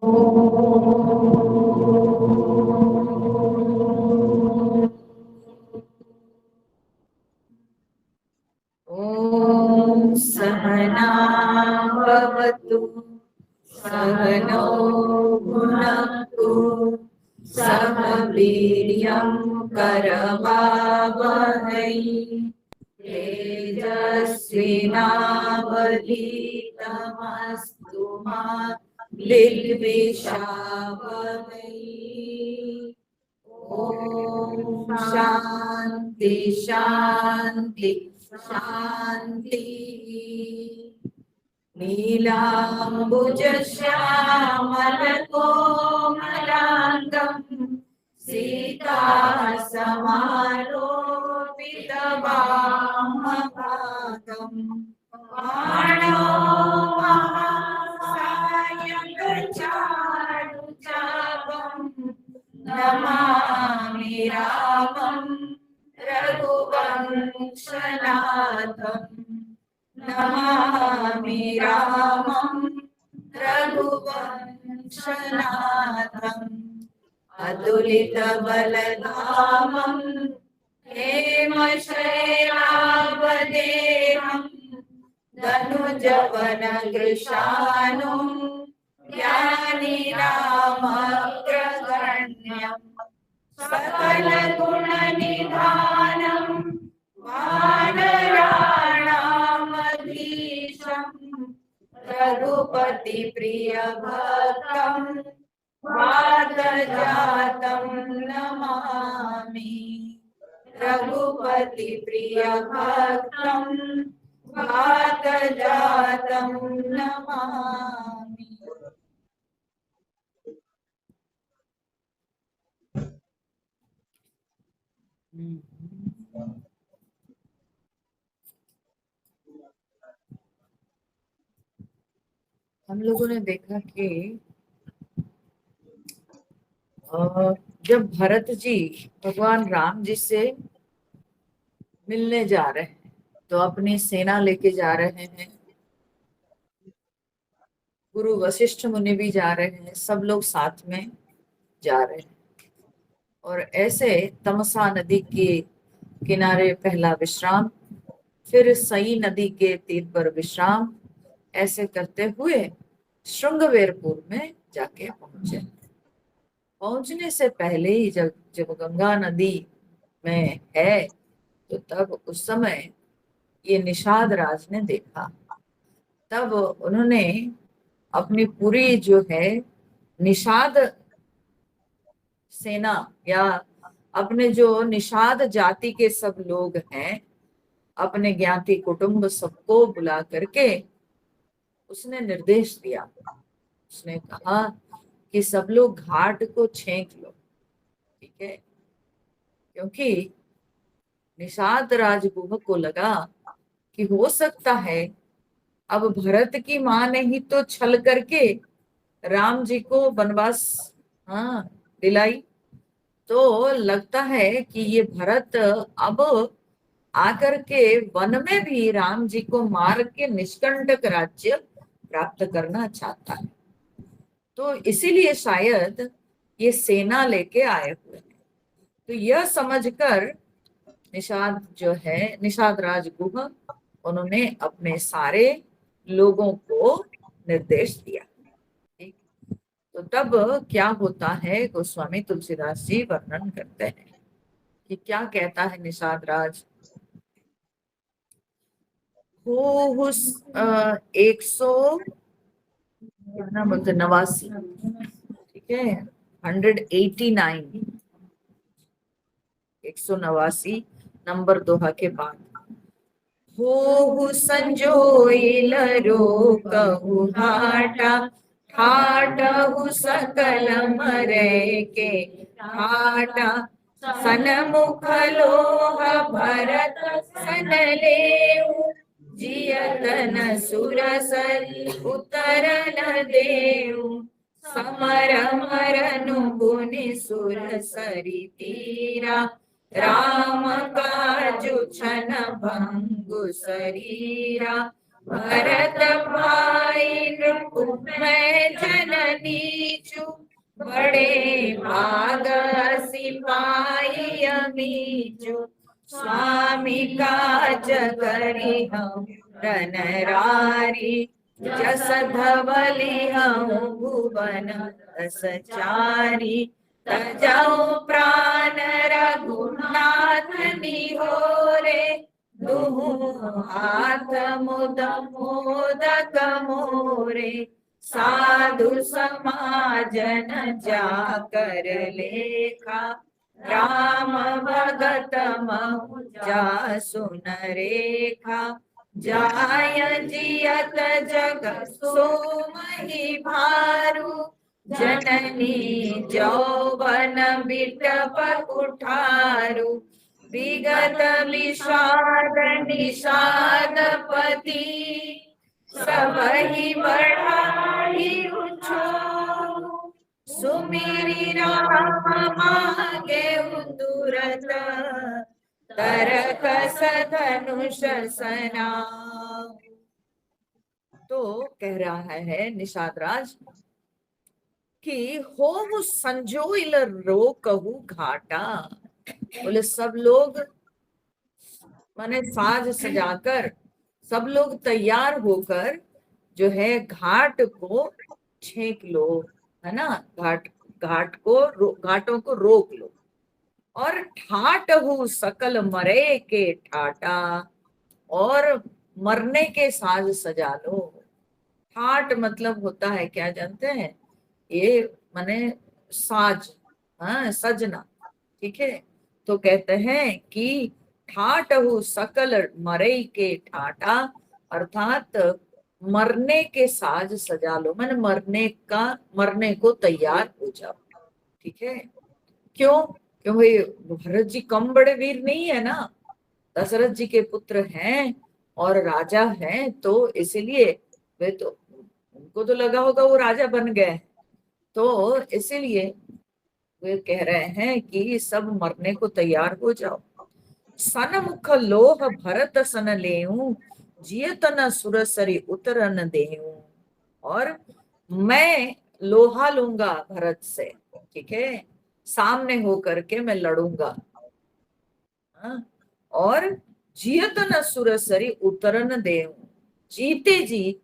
ॐ सहना भवतु सहनौ भुनक्तु सह वीर्यं करवावहै तेजस्विनावधीतमस्तु मा विद्विषावहै। ॐ शान्ति शान्ति शान्ति। नीलाम्बुजश्यामलकोमलाङ्गम् सीतासमारोपितवामभागम् बाणो महासायकचारुचापम् नमामि रामं रघुवंशनाथम् नमामि रामं रघुवंशनाथम् अतुलितबलधामं हेमशैलावदेहं धनुजवनकृशानुं ज्ञानिनामग्रगण्यम् सकलगुणनिधानं वानराणामधीशम् रघुपतिप्रियभक्तं वातजातं नमामि रघुपतिप्रियभक्तं वातजातं नमामि। हम लोगों ने देखा कि जब भरत जी भगवान राम जी से मिलने जा रहे हैं तो अपनी सेना लेके जा रहे हैं, गुरु वशिष्ठ मुनि भी जा रहे हैं, सब लोग साथ में जा रहे हैं। और ऐसे तमसा नदी के किनारे पहला विश्राम, फिर सई नदी के तीर पर विश्राम, ऐसे करते हुए श्रृंगवेरपुर में जाके पहुंचे। पहुंचने से पहले ही जब गंगा नदी में है तो तब उस समय ये निषाद राज ने देखा। तब उन्होंने अपनी पूरी जो है निषाद सेना या अपने जो निषाद जाति के सब लोग हैं, अपने ज्ञाति कुटुंब सबको बुला करके उसने निर्देश दिया। उसने कहा कि सब लोग घाट को छेक लो, ठीक है, क्योंकि निषाद राजगुह को लगा कि हो सकता है अब भरत की माँ ने ही तो छल करके राम जी को वनवास दिलाई, तो लगता है कि ये भरत अब आकर के वन में भी राम जी को मार के निष्कंटक राज्य प्राप्त करना चाहता है। तो इसीलिए शायद ये सेना लेके आए हुए हैं। तो यह समझकर निषाद जो है निषाद राजगुह, उन्होंने अपने सारे लोगों को निर्देश दिया। ठीक, तो तब क्या होता है गोस्वामी तुलसीदास जी वर्णन करते हैं कि क्या कहता है निषाद राज। हो 100 कितना बोलते 89, ठीक है, 189, 189 नंबर दोहा के बाद। हो संजोइल कहु हाटा, ठाटहु सकल मरे के ठाटा, सनमुख लोह भरत सन लेऊ, जियतन सुरसर उतर न देऊ, समर मरनु गुनि सुरसरि तीरा, राम काजु छन भंगु शरीरा, भरत भाई नृप मैं जननी चू, बड़े भाग सिपाही अमीचू, स्वामी काज करी हम रनरारी, जस धवली हम भुवन सचारी, तजौ प्राण रघुनाथ निहोरे, दुहु हाथ मुद मोदक मोरे, साधु समाजन जाकर लेखा, राम भगत महु जासु नरेखा, जाय जियत जग सोमहि भारू, जननी जौवन बिटप उठारू, विगत विषाद निषादपति, सबहि बढ़ाई उछारू, सुमिरि राम मांगे तुरत, तरकस धनुष सनाऊ। तो कह रहा है निषाद राज कि होम संजोइल रो कहू घाटा, बोले सब लोग माने साज सजाकर सब लोग तैयार होकर जो है घाट को छेक लो, है ना, घाटों को रोक लो, और ठाट हूँ सकल मरे के ठाटा, और मरने के साज सजा लो। ठाट मतलब होता है क्या जानते हैं, ये माने साज, हाँ सजना, ठीक है। तो कहते हैं कि ठाट हूँ सकल मरई के ठाटा, अर्थात मरने के साज सजा लो, मैंने मरने को तैयार हो जाओ, ठीक है। क्यों? क्यों भाई, भरत जी कम बड़े वीर नहीं है ना, दशरथ जी के पुत्र हैं और राजा हैं, तो इसलिए वे तो, उनको तो लगा होगा वो राजा बन गए, तो इसीलिए वे कह रहे हैं कि सब मरने को तैयार हो जाओ। सनमुख लोह भरत सन लेऊं, जियत न सुरसरी उतरन देऊं, और मैं लोहा लूंगा भरत से, ठीक है, सामने होकर के मैं लड़ूंगा, हाँ? और जियत न सुरसरी उतरन देऊं, जीते जी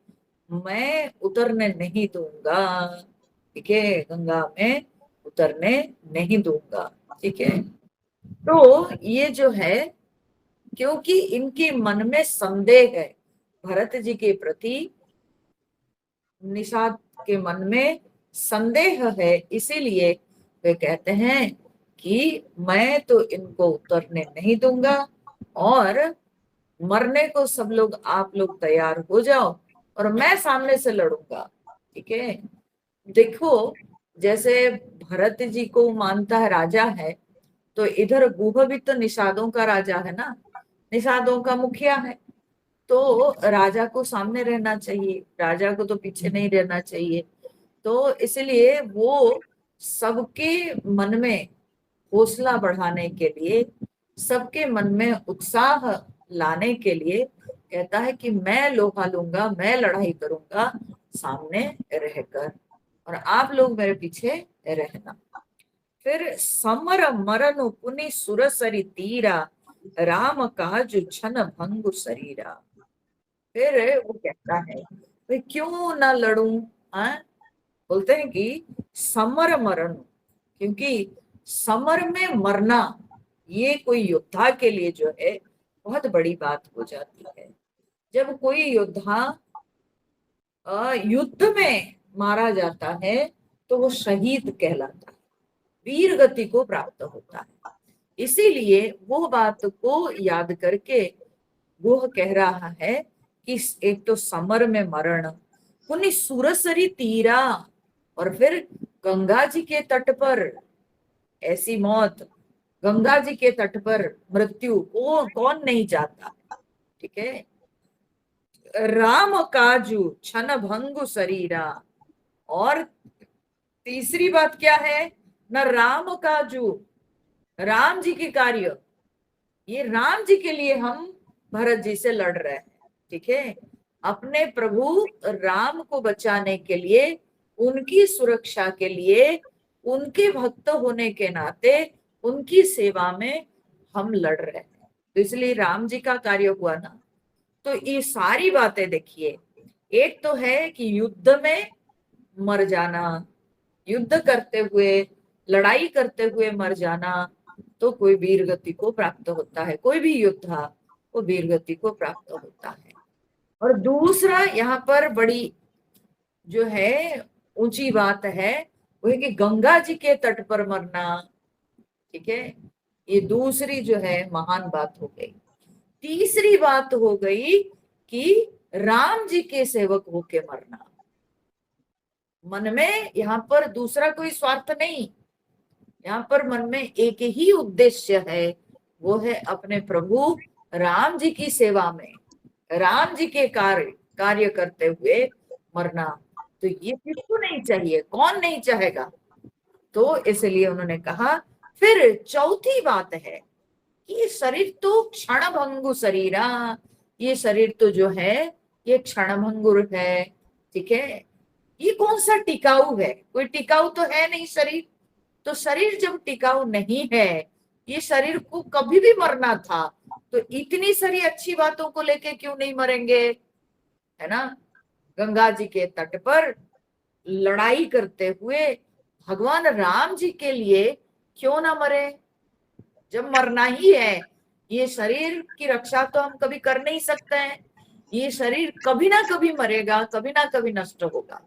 मैं उतरने नहीं दूंगा, ठीक है, गंगा में उतरने नहीं दूंगा, ठीक है। तो ये जो है, क्योंकि इनके मन में संदेह है भरत जी के प्रति, निषाद के मन में संदेह है, इसीलिए वे कहते हैं कि मैं तो इनको उतरने नहीं दूंगा, और मरने को सब लोग आप लोग तैयार हो जाओ, और मैं सामने से लड़ूंगा, ठीक है। देखो, जैसे भरत जी को मानता है राजा है, तो इधर गुह भी तो निषादों का राजा है ना, निषादों का मुखिया है, तो राजा को सामने रहना चाहिए, राजा को तो पीछे नहीं रहना चाहिए। तो इसलिए वो सबके मन में हौसला बढ़ाने के लिए, सबके मन में उत्साह लाने के लिए कहता है कि मैं लोहा लूंगा, मैं लड़ाई करूंगा सामने रहकर, और आप लोग मेरे पीछे रहना। फिर समर मरनु पुनि सुरसरी तीरा, राम काजु छन भंगु शरीरा। फिर वो कहता है भाई क्यों ना लड़ूं, हाँ? बोलते हैं कि समर मरण, क्योंकि समर में मरना ये कोई योद्धा के लिए जो है बहुत बड़ी बात हो जाती है। जब कोई योद्धा युद्ध में मारा जाता है तो वो शहीद कहलाता है, वीर गति को प्राप्त होता है। इसीलिए वो बात को याद करके वो कह रहा है कि एक तो समर में मरण, पुनि सुरसरी तीरा, और फिर गंगा जी के तट पर ऐसी मौत, गंगा जी के तट पर मृत्यु को कौन नहीं चाहता, ठीक है। राम काजू छन भंगु शरीरा, और तीसरी बात क्या है न, राम काजू, राम जी के कार्य, ये राम जी के लिए हम भरत जी से लड़ रहे हैं, ठीक है। अपने प्रभु राम को बचाने के लिए, उनकी सुरक्षा के लिए, उनके भक्त होने के नाते उनकी सेवा में हम लड़ रहे हैं। तो इसलिए राम जी का कार्य हुआ ना। तो ये सारी बातें देखिए, एक तो है कि युद्ध में मर जाना, युद्ध करते हुए, लड़ाई करते हुए मर जाना, तो कोई वीर गति को प्राप्त होता है। कोई भी योद्धा वो वीर गति को प्राप्त होता है। और दूसरा यहाँ पर बड़ी जो है ऊंची बात है, वो है कि गंगा जी के तट पर मरना। ठीक है, ये दूसरी जो है महान बात हो गई। तीसरी बात हो गई कि राम जी के सेवक होके मरना। मन में यहाँ पर दूसरा कोई स्वार्थ नहीं, यहाँ पर मन में एक ही उद्देश्य है, वो है अपने प्रभु राम जी की सेवा में, राम जी के कार्य करते हुए मरना। तो ये किसको नहीं चाहिए, कौन नहीं चाहेगा। तो इसलिए उन्होंने कहा। फिर चौथी बात है कि शरीर तो क्षणभंगु शरीरा, ये शरीर तो जो है ये क्षणभंगुर है। ठीक है, ये कौन सा टिकाऊ है, कोई टिकाऊ तो है नहीं शरीर। तो शरीर जब टिकाऊ नहीं है, ये शरीर को कभी भी मरना था, तो इतनी सारी अच्छी बातों को लेके क्यों नहीं मरेंगे, है ना। गंगा जी के तट पर लड़ाई करते हुए भगवान राम जी के लिए क्यों ना मरे, जब मरना ही है। ये शरीर की रक्षा तो हम कभी कर नहीं सकते हैं, ये शरीर कभी ना कभी मरेगा, कभी ना कभी नष्ट होगा,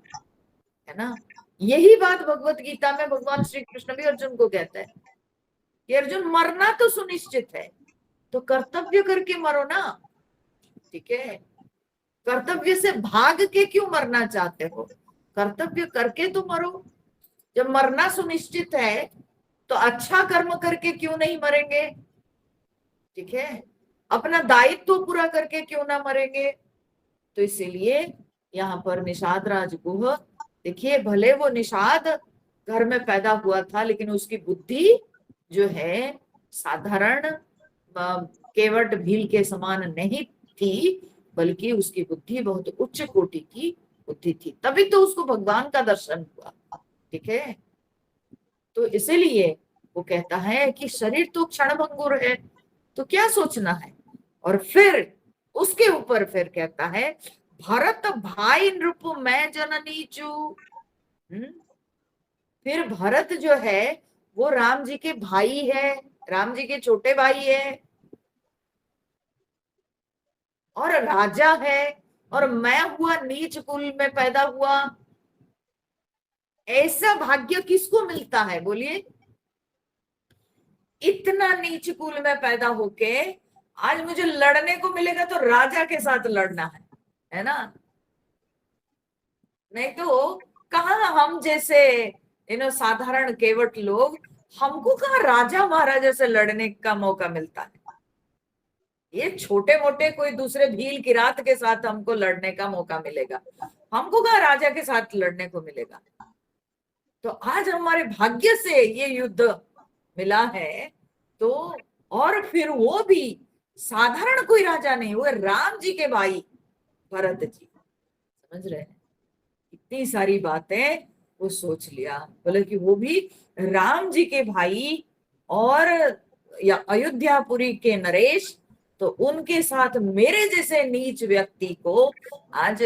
है ना। यही बात भगवत गीता में भगवान श्री कृष्ण भी अर्जुन को कहते हैं कि अर्जुन मरना तो सुनिश्चित है, तो कर्तव्य करके मरो ना। ठीक है, कर्तव्य से भाग के क्यों मरना चाहते हो, कर्तव्य करके तो मरो। जब मरना सुनिश्चित है तो अच्छा कर्म करके क्यों नहीं मरेंगे। ठीक है, अपना दायित्व तो पूरा करके क्यों ना मरेंगे। तो इसीलिए यहाँ पर निषाद राज गुह, देखिए भले वो निषाद घर में पैदा हुआ था, लेकिन उसकी बुद्धि जो है साधारण केवट भील के समान नहीं थी, बल्कि उसकी बुद्धि बहुत उच्च कोटि की बुद्धि थी, तभी तो उसको भगवान का दर्शन हुआ। ठीक है, तो इसीलिए वो कहता है कि शरीर तो क्षणभंगुर है, तो क्या सोचना है। और फिर उसके ऊपर फिर कहता है भरत भाई नृप मैं जननी चू। फिर भरत जो है वो राम जी के भाई है, राम जी के छोटे भाई है, और राजा है, और मैं हुआ नीच कुल में पैदा हुआ। ऐसा भाग्य किसको मिलता है बोलिए, इतना नीच कुल में पैदा होके आज मुझे लड़ने को मिलेगा तो राजा के साथ लड़ना है ना। नहीं तो कहाँ हम जैसे साधारण केवट लोग, हमको कहाँ राजा महाराजा से लड़ने का मौका मिलता है। ये छोटे मोटे कोई दूसरे भील किरात के साथ हमको लड़ने का मौका मिलेगा, हमको कहाँ राजा के साथ लड़ने को मिलेगा। तो आज हमारे भाग्य से ये युद्ध मिला है। तो और फिर वो भी साधारण कोई राजा नहीं, वो राम जी के भाई भरत जी। समझ रहे हैं, इतनी सारी बातें वो सोच लिया, बोले कि वो भी राम जी के भाई और या अयोध्यापुरी के नरेश, तो उनके साथ मेरे जैसे नीच व्यक्ति को आज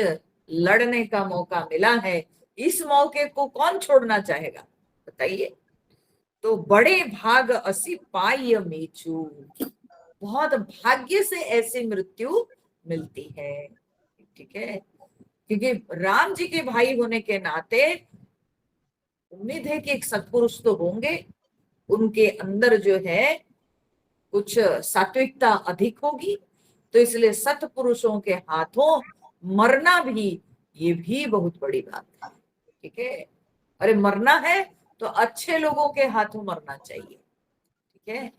लड़ने का मौका मिला है, इस मौके को कौन छोड़ना चाहेगा बताइए। तो बड़े भाग असी पाई मेचू, बहुत भाग्य से ऐसी मृत्यु मिलती है। ठीक है, क्योंकि राम जी के भाई होने के नाते उम्मीद है कि एक सत्पुरुष तो होंगे, उनके अंदर जो है कुछ सात्विकता अधिक होगी, तो इसलिए सत्पुरुषों के हाथों मरना भी, ये भी बहुत बड़ी बात है। ठीक है, अरे मरना है तो अच्छे लोगों के हाथों मरना चाहिए। ठीक है,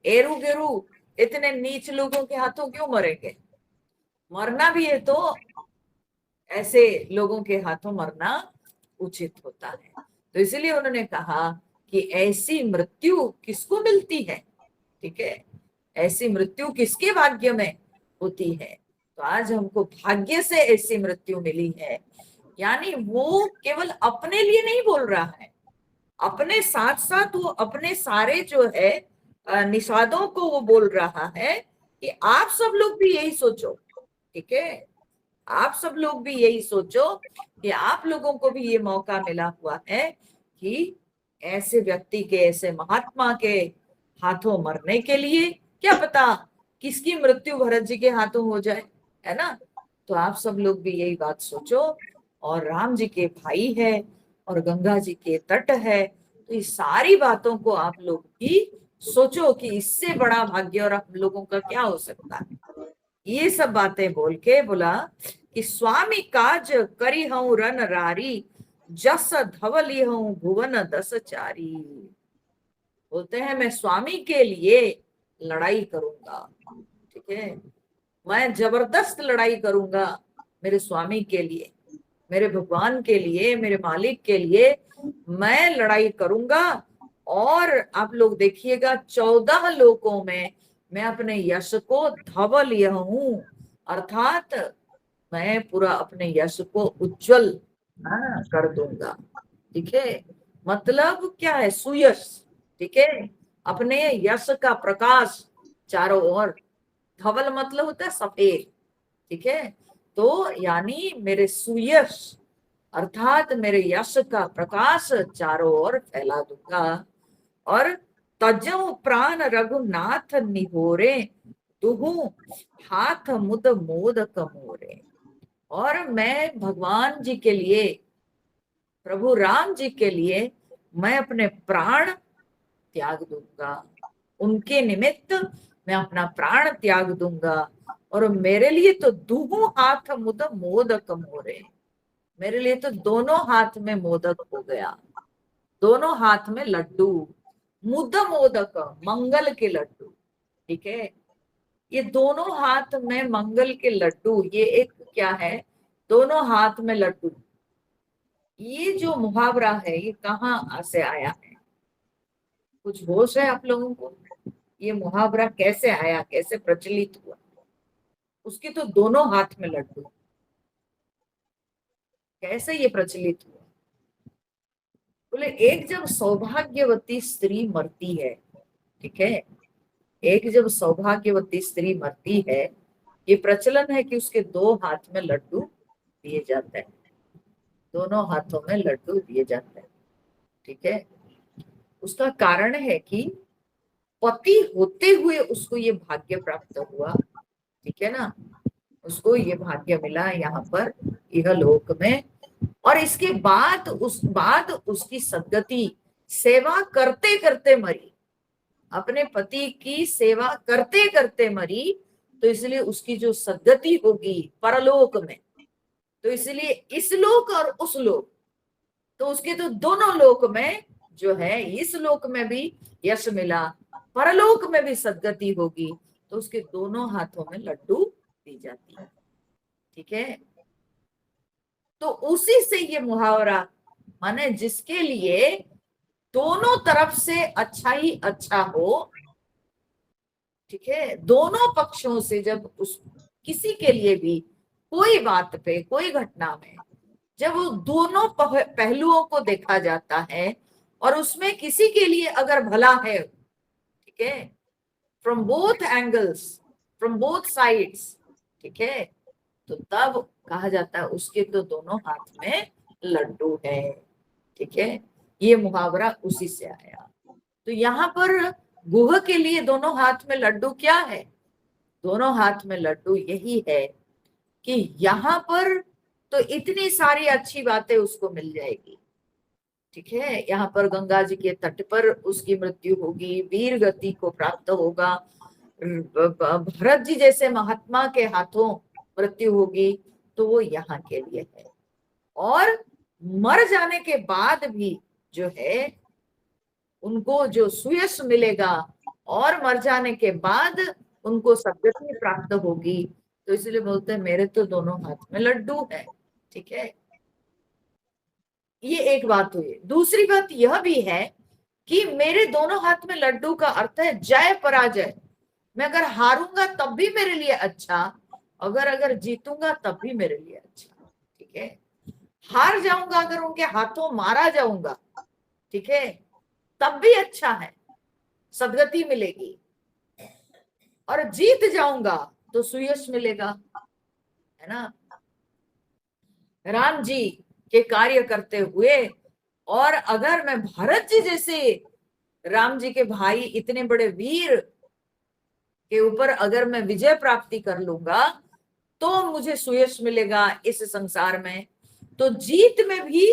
एरू गेरू इतने नीच लोगों के हाथों क्यों मरेंगे, मरना भी है तो ऐसे लोगों के हाथों मरना उचित होता है। तो इसलिए उन्होंने कहा कि ऐसी मृत्यु किसको मिलती है। ठीक है, ऐसी मृत्यु किसके भाग्य में होती है, तो आज हमको भाग्य से ऐसी मृत्यु मिली है। यानी वो केवल अपने लिए नहीं बोल रहा है, अपने साथ साथ वो अपने सारे जो है निषादों को वो बोल रहा है कि आप सब लोग भी यही सोचो। ठीक है, आप सब लोग भी यही सोचो कि आप लोगों को भी ये मौका मिला हुआ है कि ऐसे व्यक्ति के, ऐसे महात्मा के हाथों मरने के लिए, क्या पता किसकी मृत्यु भरत जी के हाथों हो जाए, है ना। तो आप सब लोग भी यही बात सोचो। और राम जी के भाई है और गंगा जी के तट है, तो इस सारी बातों को आप लोग भी सोचो कि इससे बड़ा भाग्य और आप लोगों का क्या हो सकता है। ये सब बातें बोल के बोला कि स्वामी काज करी हूं रन रारी, जस धवली हूं भुवन दस चारी। बोलते हैं मैं स्वामी के लिए लड़ाई करूंगा। ठीक है, मैं जबरदस्त लड़ाई करूंगा मेरे स्वामी के लिए, मेरे भगवान के लिए, मेरे मालिक के लिए मैं लड़ाई करूंगा। और आप लोग देखिएगा 14 लोकों में मैं अपने यश को धवल यह हूं, अर्थात मैं पूरा अपने यश को उज्जवल कर दूंगा। ठीक है, मतलब क्या है, सुयश। ठीक है, अपने यश का प्रकाश चारों ओर, धवल मतलब होता है सफेद। ठीक है, तो यानी मेरे सुयश अर्थात मेरे यश का प्रकाश चारों ओर फैला दूंगा। और तजऊ प्राण रघुनाथ निहोरे, दुहु हाथ मुद मोद कमोरे। और मैं भगवान जी के लिए, प्रभु राम जी के लिए मैं अपने प्राण त्याग दूंगा, उनके निमित्त मैं अपना प्राण त्याग दूंगा। और मेरे लिए तो दुहु हाथ मुद मोदक मोरे, मेरे लिए तो दोनों हाथ में मोदक हो गया, दोनों हाथ में लड्डू, मुद मोदक मंगल के लड्डू। ठीक है, ये दोनों हाथ में मंगल के लड्डू, ये एक क्या है, दोनों हाथ में लड्डू। ये जो मुहावरा है ये कहाँ से आया है, कुछ होश है आप लोगों को? ये मुहावरा कैसे आया, कैसे प्रचलित हुआ? उसके तो दोनों हाथ में लड्डू, कैसे ये प्रचलित हुआ? बोले एक जब सौभाग्यवती स्त्री मरती है, ठीक है, एक जब सौभाग्यवती स्त्री मरती है, ये प्रचलन है कि उसके दो हाथ में लड्डू दिए जाते हैं, दोनों हाथों में लड्डू दिए जाते हैं। ठीक है, उसका कारण है कि पति होते हुए उसको ये भाग्य प्राप्त हुआ। ठीक है ना, उसको ये भाग्य मिला यहाँ पर इहलोक में। और इसके बाद उसकी सदगति सेवा करते करते मरी, अपने पति की सेवा करते करते मरी, तो इसलिए उसकी जो सदगति होगी परलोक में, तो इसलिए इस लोक और उस लोक, तो उसके तो दोनों लोक में जो है, इस लोक में भी यश मिला, परलोक में भी सदगति होगी, तो उसके दोनों हाथों में लड्डू दी जाती है। ठीक है, तो उसी से ये मुहावरा, माने जिसके लिए दोनों तरफ से अच्छा ही अच्छा हो। ठीक है, दोनों पक्षों से जब उस किसी के लिए भी कोई बात पे, कोई घटना में जब वो दोनों पहलुओं को देखा जाता है और उसमें किसी के लिए अगर भला है, ठीक है, from both angles, from both sides, ठीक है, तो तब कहा जाता है उसके तो दोनों हाथ में लड्डू है। ठीक है, ये मुहावरा उसी से आया। तो यहाँ पर गुह के लिए दोनों हाथ में लड्डू क्या है? दोनों हाथ में लड्डू यही है कि यहाँ पर तो इतनी सारी अच्छी बातें उसको मिल जाएगी। ठीक है, यहाँ पर गंगा जी के तट पर उसकी मृत्यु होगी, वीर गति को प्राप्त होगा, भरत जी जैसे महात्मा के हाथों मृत्यु होगी, तो वो यहाँ के लिए है। और मर जाने के बाद भी जो है उनको जो सुयश मिलेगा और मर जाने के बाद उनको सदगति प्राप्त होगी, तो इसलिए बोलते हैं मेरे तो दोनों हाथ में लड्डू है। ठीक है, ये एक बात हुई। दूसरी बात यह भी है कि मेरे दोनों हाथ में लड्डू का अर्थ है जय पराजय। मैं अगर हारूंगा तब भी मेरे लिए अच्छा, अगर जीतूंगा तब भी मेरे लिए अच्छा, ठीक है। हार जाऊंगा, अगर उनके हाथों मारा जाऊंगा, ठीक है, तब भी अच्छा है, सदगति मिलेगी। और जीत जाऊंगा तो सुयश मिलेगा, है ना। राम जी के कार्य करते हुए, और अगर मैं भरत जी जैसे राम जी के भाई इतने बड़े वीर के ऊपर अगर मैं विजय प्राप्ति कर लूंगा तो मुझे सुयश मिलेगा इस संसार में, तो जीत में भी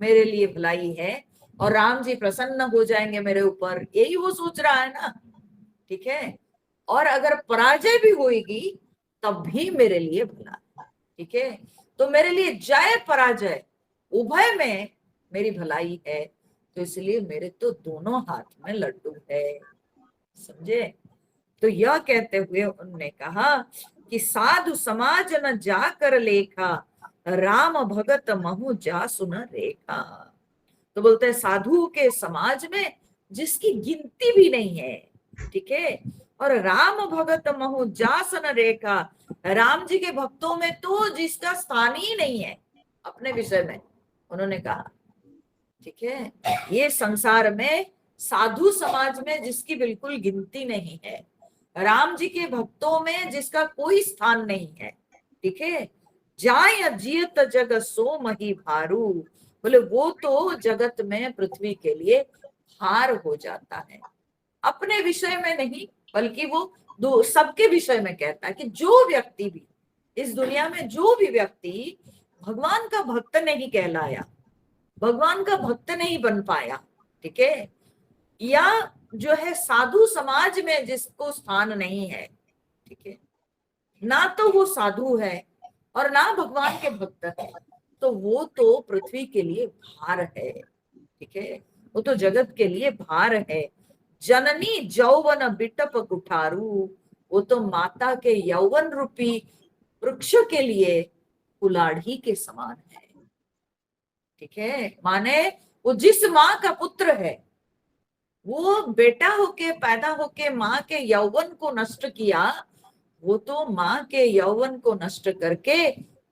मेरे लिए भलाई है, और राम जी प्रसन्न हो जाएंगे मेरे ऊपर, यही वो सोच रहा है ना, ठीक है। और अगर पराजय भी होगी तब भी मेरे लिए भला, ठीक है। तो मेरे लिए जय पराजय उभय में मेरी भलाई है, तो इसलिए मेरे तो दोनों हाथ में लड्डू है, समझे। तो यह कहते हुए उन्होंने कहा कि साधु समाज न जाकर लेखा, राम भगत महु जा सुन रेखा। तो बोलते हैं साधु के समाज में जिसकी गिनती भी नहीं है, ठीक है, और राम भगत महु जासन रेखा, राम जी के भक्तों में तो जिसका स्थान ही नहीं है अपने विषय में, उन्होंने कहा, ठीक है। ये संसार में साधु समाज में जिसकी बिल्कुल गिनती नहीं है, राम जी के भक्तों में जिसका कोई स्थान नहीं है, ठीक है। जाय जियत जग सो मही भारू, बोले वो तो जगत में पृथ्वी के लिए भार हो जाता है, अपने विषय में नहीं बल्कि वो दो सबके विषय में कहता है कि जो व्यक्ति भी इस दुनिया में, जो भी व्यक्ति भगवान का भक्त नहीं कहलाया, भगवान का भक्त नहीं बन पाया, ठीक है, या जो है साधु समाज में जिसको स्थान नहीं है, ठीक है, ना तो वो साधु है और ना भगवान के भक्त है, तो वो तो पृथ्वी के लिए भार है, ठीक है, वो तो जगत के लिए भार है। जननी जौवन बिटप कुठारू, वो तो माता के यौवन रूपी वृक्ष के लिए कुलाढ़ी के समान है, ठीक है। माने वो जिस माँ का पुत्र है, वो बेटा होके पैदा होके माँ के यौवन को नष्ट किया, वो तो माँ के यौवन को नष्ट करके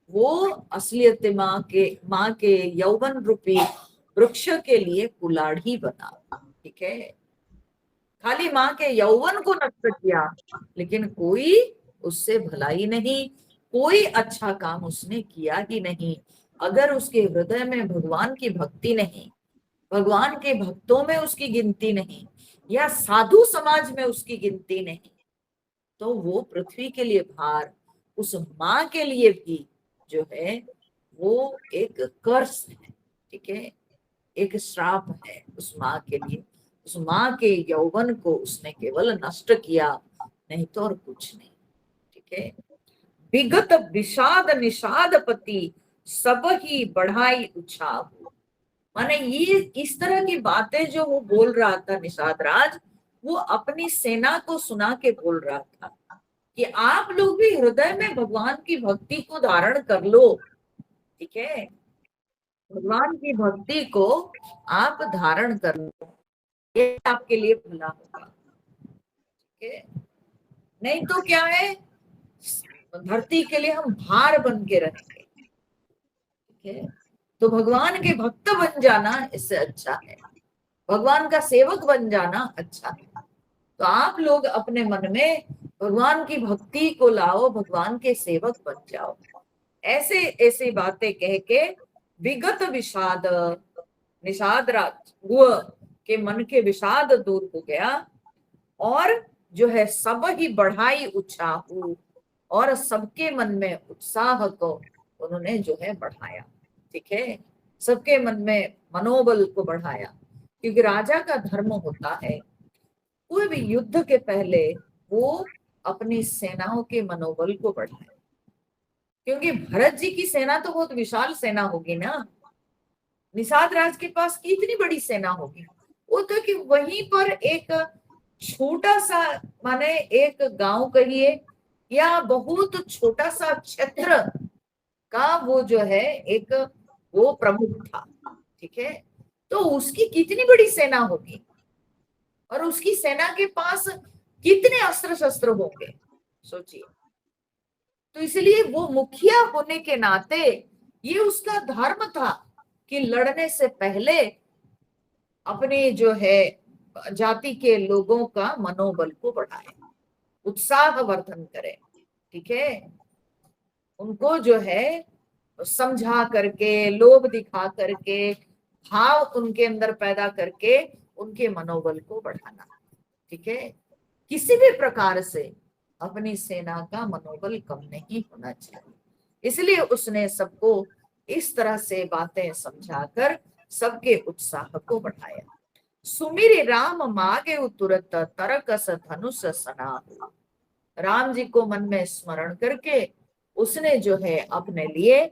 वो असलियत माँ के यौवन रूपी वृक्ष के लिए कुलाढ़ी बना, ठीक है। खाली माँ के यौवन को नष्ट किया, लेकिन कोई उससे भलाई नहीं, कोई अच्छा काम उसने किया ही नहीं। अगर उसके हृदय में भगवान की भक्ति नहीं, भगवान के भक्तों में उसकी गिनती नहीं, या साधु समाज में उसकी गिनती नहीं, तो वो पृथ्वी के लिए भार, उस माँ के लिए भी जो है वो एक कर्स है, ठीक है, एक श्राप है उस माँ के लिए। उस माँ के यौवन को उसने केवल नष्ट किया, नहीं तो और कुछ नहीं, ठीक है। विगत विषाद निषाद पति, सब ही बढ़ाई उछाह। माने ये इस तरह की बातें जो वो बोल रहा था निषाद राज, वो अपनी सेना को सुना के बोल रहा था कि आप लोग भी हृदय में भगवान की भक्ति को धारण कर लो, ठीक है, भगवान की भक्ति को आप धारण कर लो, ये आपके लिए भला होगा, ठीक है। नहीं तो क्या है, धरती के लिए हम भार बन के रहेंगे, ठीक है। तो भगवान के भक्त बन जाना इससे अच्छा है, भगवान का सेवक बन जाना अच्छा है। तो आप लोग अपने मन में भगवान की भक्ति को लाओ, भगवान के सेवक बन जाओ। ऐसे ऐसी बातें कह के विगत विषाद, निषाद राज के मन के विषाद दूर हो गया, और जो है सब ही बढ़ाई उत्साह, और सबके मन में उत्साह को उन्होंने जो है बढ़ाया, ठीक है, सबके मन में मनोबल को बढ़ाया। क्योंकि राजा का धर्म होता है कोई भी युद्ध के पहले वो अपनी सेनाओं के मनोबल को बढ़ाए, क्योंकि भरत जी की सेना तो बहुत विशाल सेना होगी ना, निषाद राज के पास कितनी बड़ी सेना होगी, वो तो कि वहीं पर एक छोटा सा, माने एक गांव कहिए या बहुत छोटा सा क्षेत्र का वो जो है एक वो प्रमुख था, ठीक है। तो उसकी कितनी बड़ी सेना होगी, और उसकी सेना के पास कितने अस्त्र शस्त्र होंगे, सोचिए। तो इसलिए वो मुखिया होने के नाते ये उसका धर्म था कि लड़ने से पहले अपने जो है जाति के लोगों का मनोबल को बढ़ाए, उत्साह वर्धन करे। ठीक है, उनको जो है समझा करके, लोभ दिखा करके, भाव उनके अंदर पैदा करके उनके मनोबल को बढ़ाना। ठीक है, किसी भी प्रकार से अपनी सेना का मनोबल कम नहीं होना चाहिए। इसलिए उसने सबको इस तरह से बातें समझाकर सबके उत्साह को बढ़ाया। सुमिर राम मागे तुरत तरकस धनुष सनाहु। राम जी को मन में स्मरण करके उसने जो है अपने लिए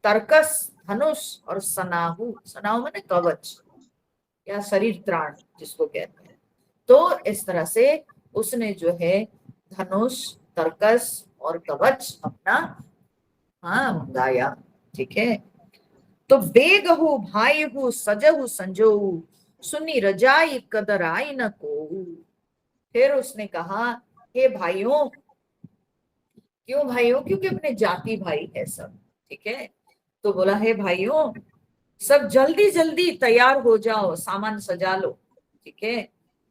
तरकस धनुष और सनाहु, सनाहु माने कवच या शरीर त्राण जिसको कहते हैं, तो इस तरह से उसने जो है धनुष, तरकस और कवच अपना मंगाया। ठीक है, तो बेगहु भाईहु सजहु संजोहु सुनी रजाई कदर आई न को। फिर उसने कहा, हे भाइयों, क्यों भाइयों? क्योंकि अपने जाति भाई है सब। ठीक है, तो बोला, हे भाइयों, सब जल्दी जल्दी तैयार हो जाओ, सामान सजा लो। ठीक है,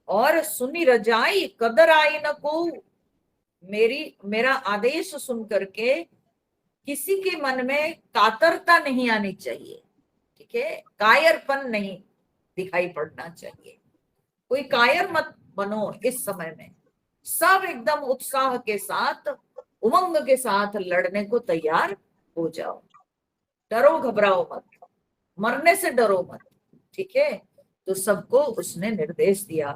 और सुनी रजाई कदर आई न को, मेरा आदेश सुन करके किसी के मन में कातरता नहीं आनी चाहिए। ठीक है, कायरपन नहीं दिखाई पड़ना चाहिए। कोई कायर मत बनो इस समय में, सब एकदम उत्साह के साथ, उमंग के साथ लड़ने को तैयार हो जाओ। डरो घबराओ मत, मरने से डरो मत। ठीक है, तो सबको उसने निर्देश दिया।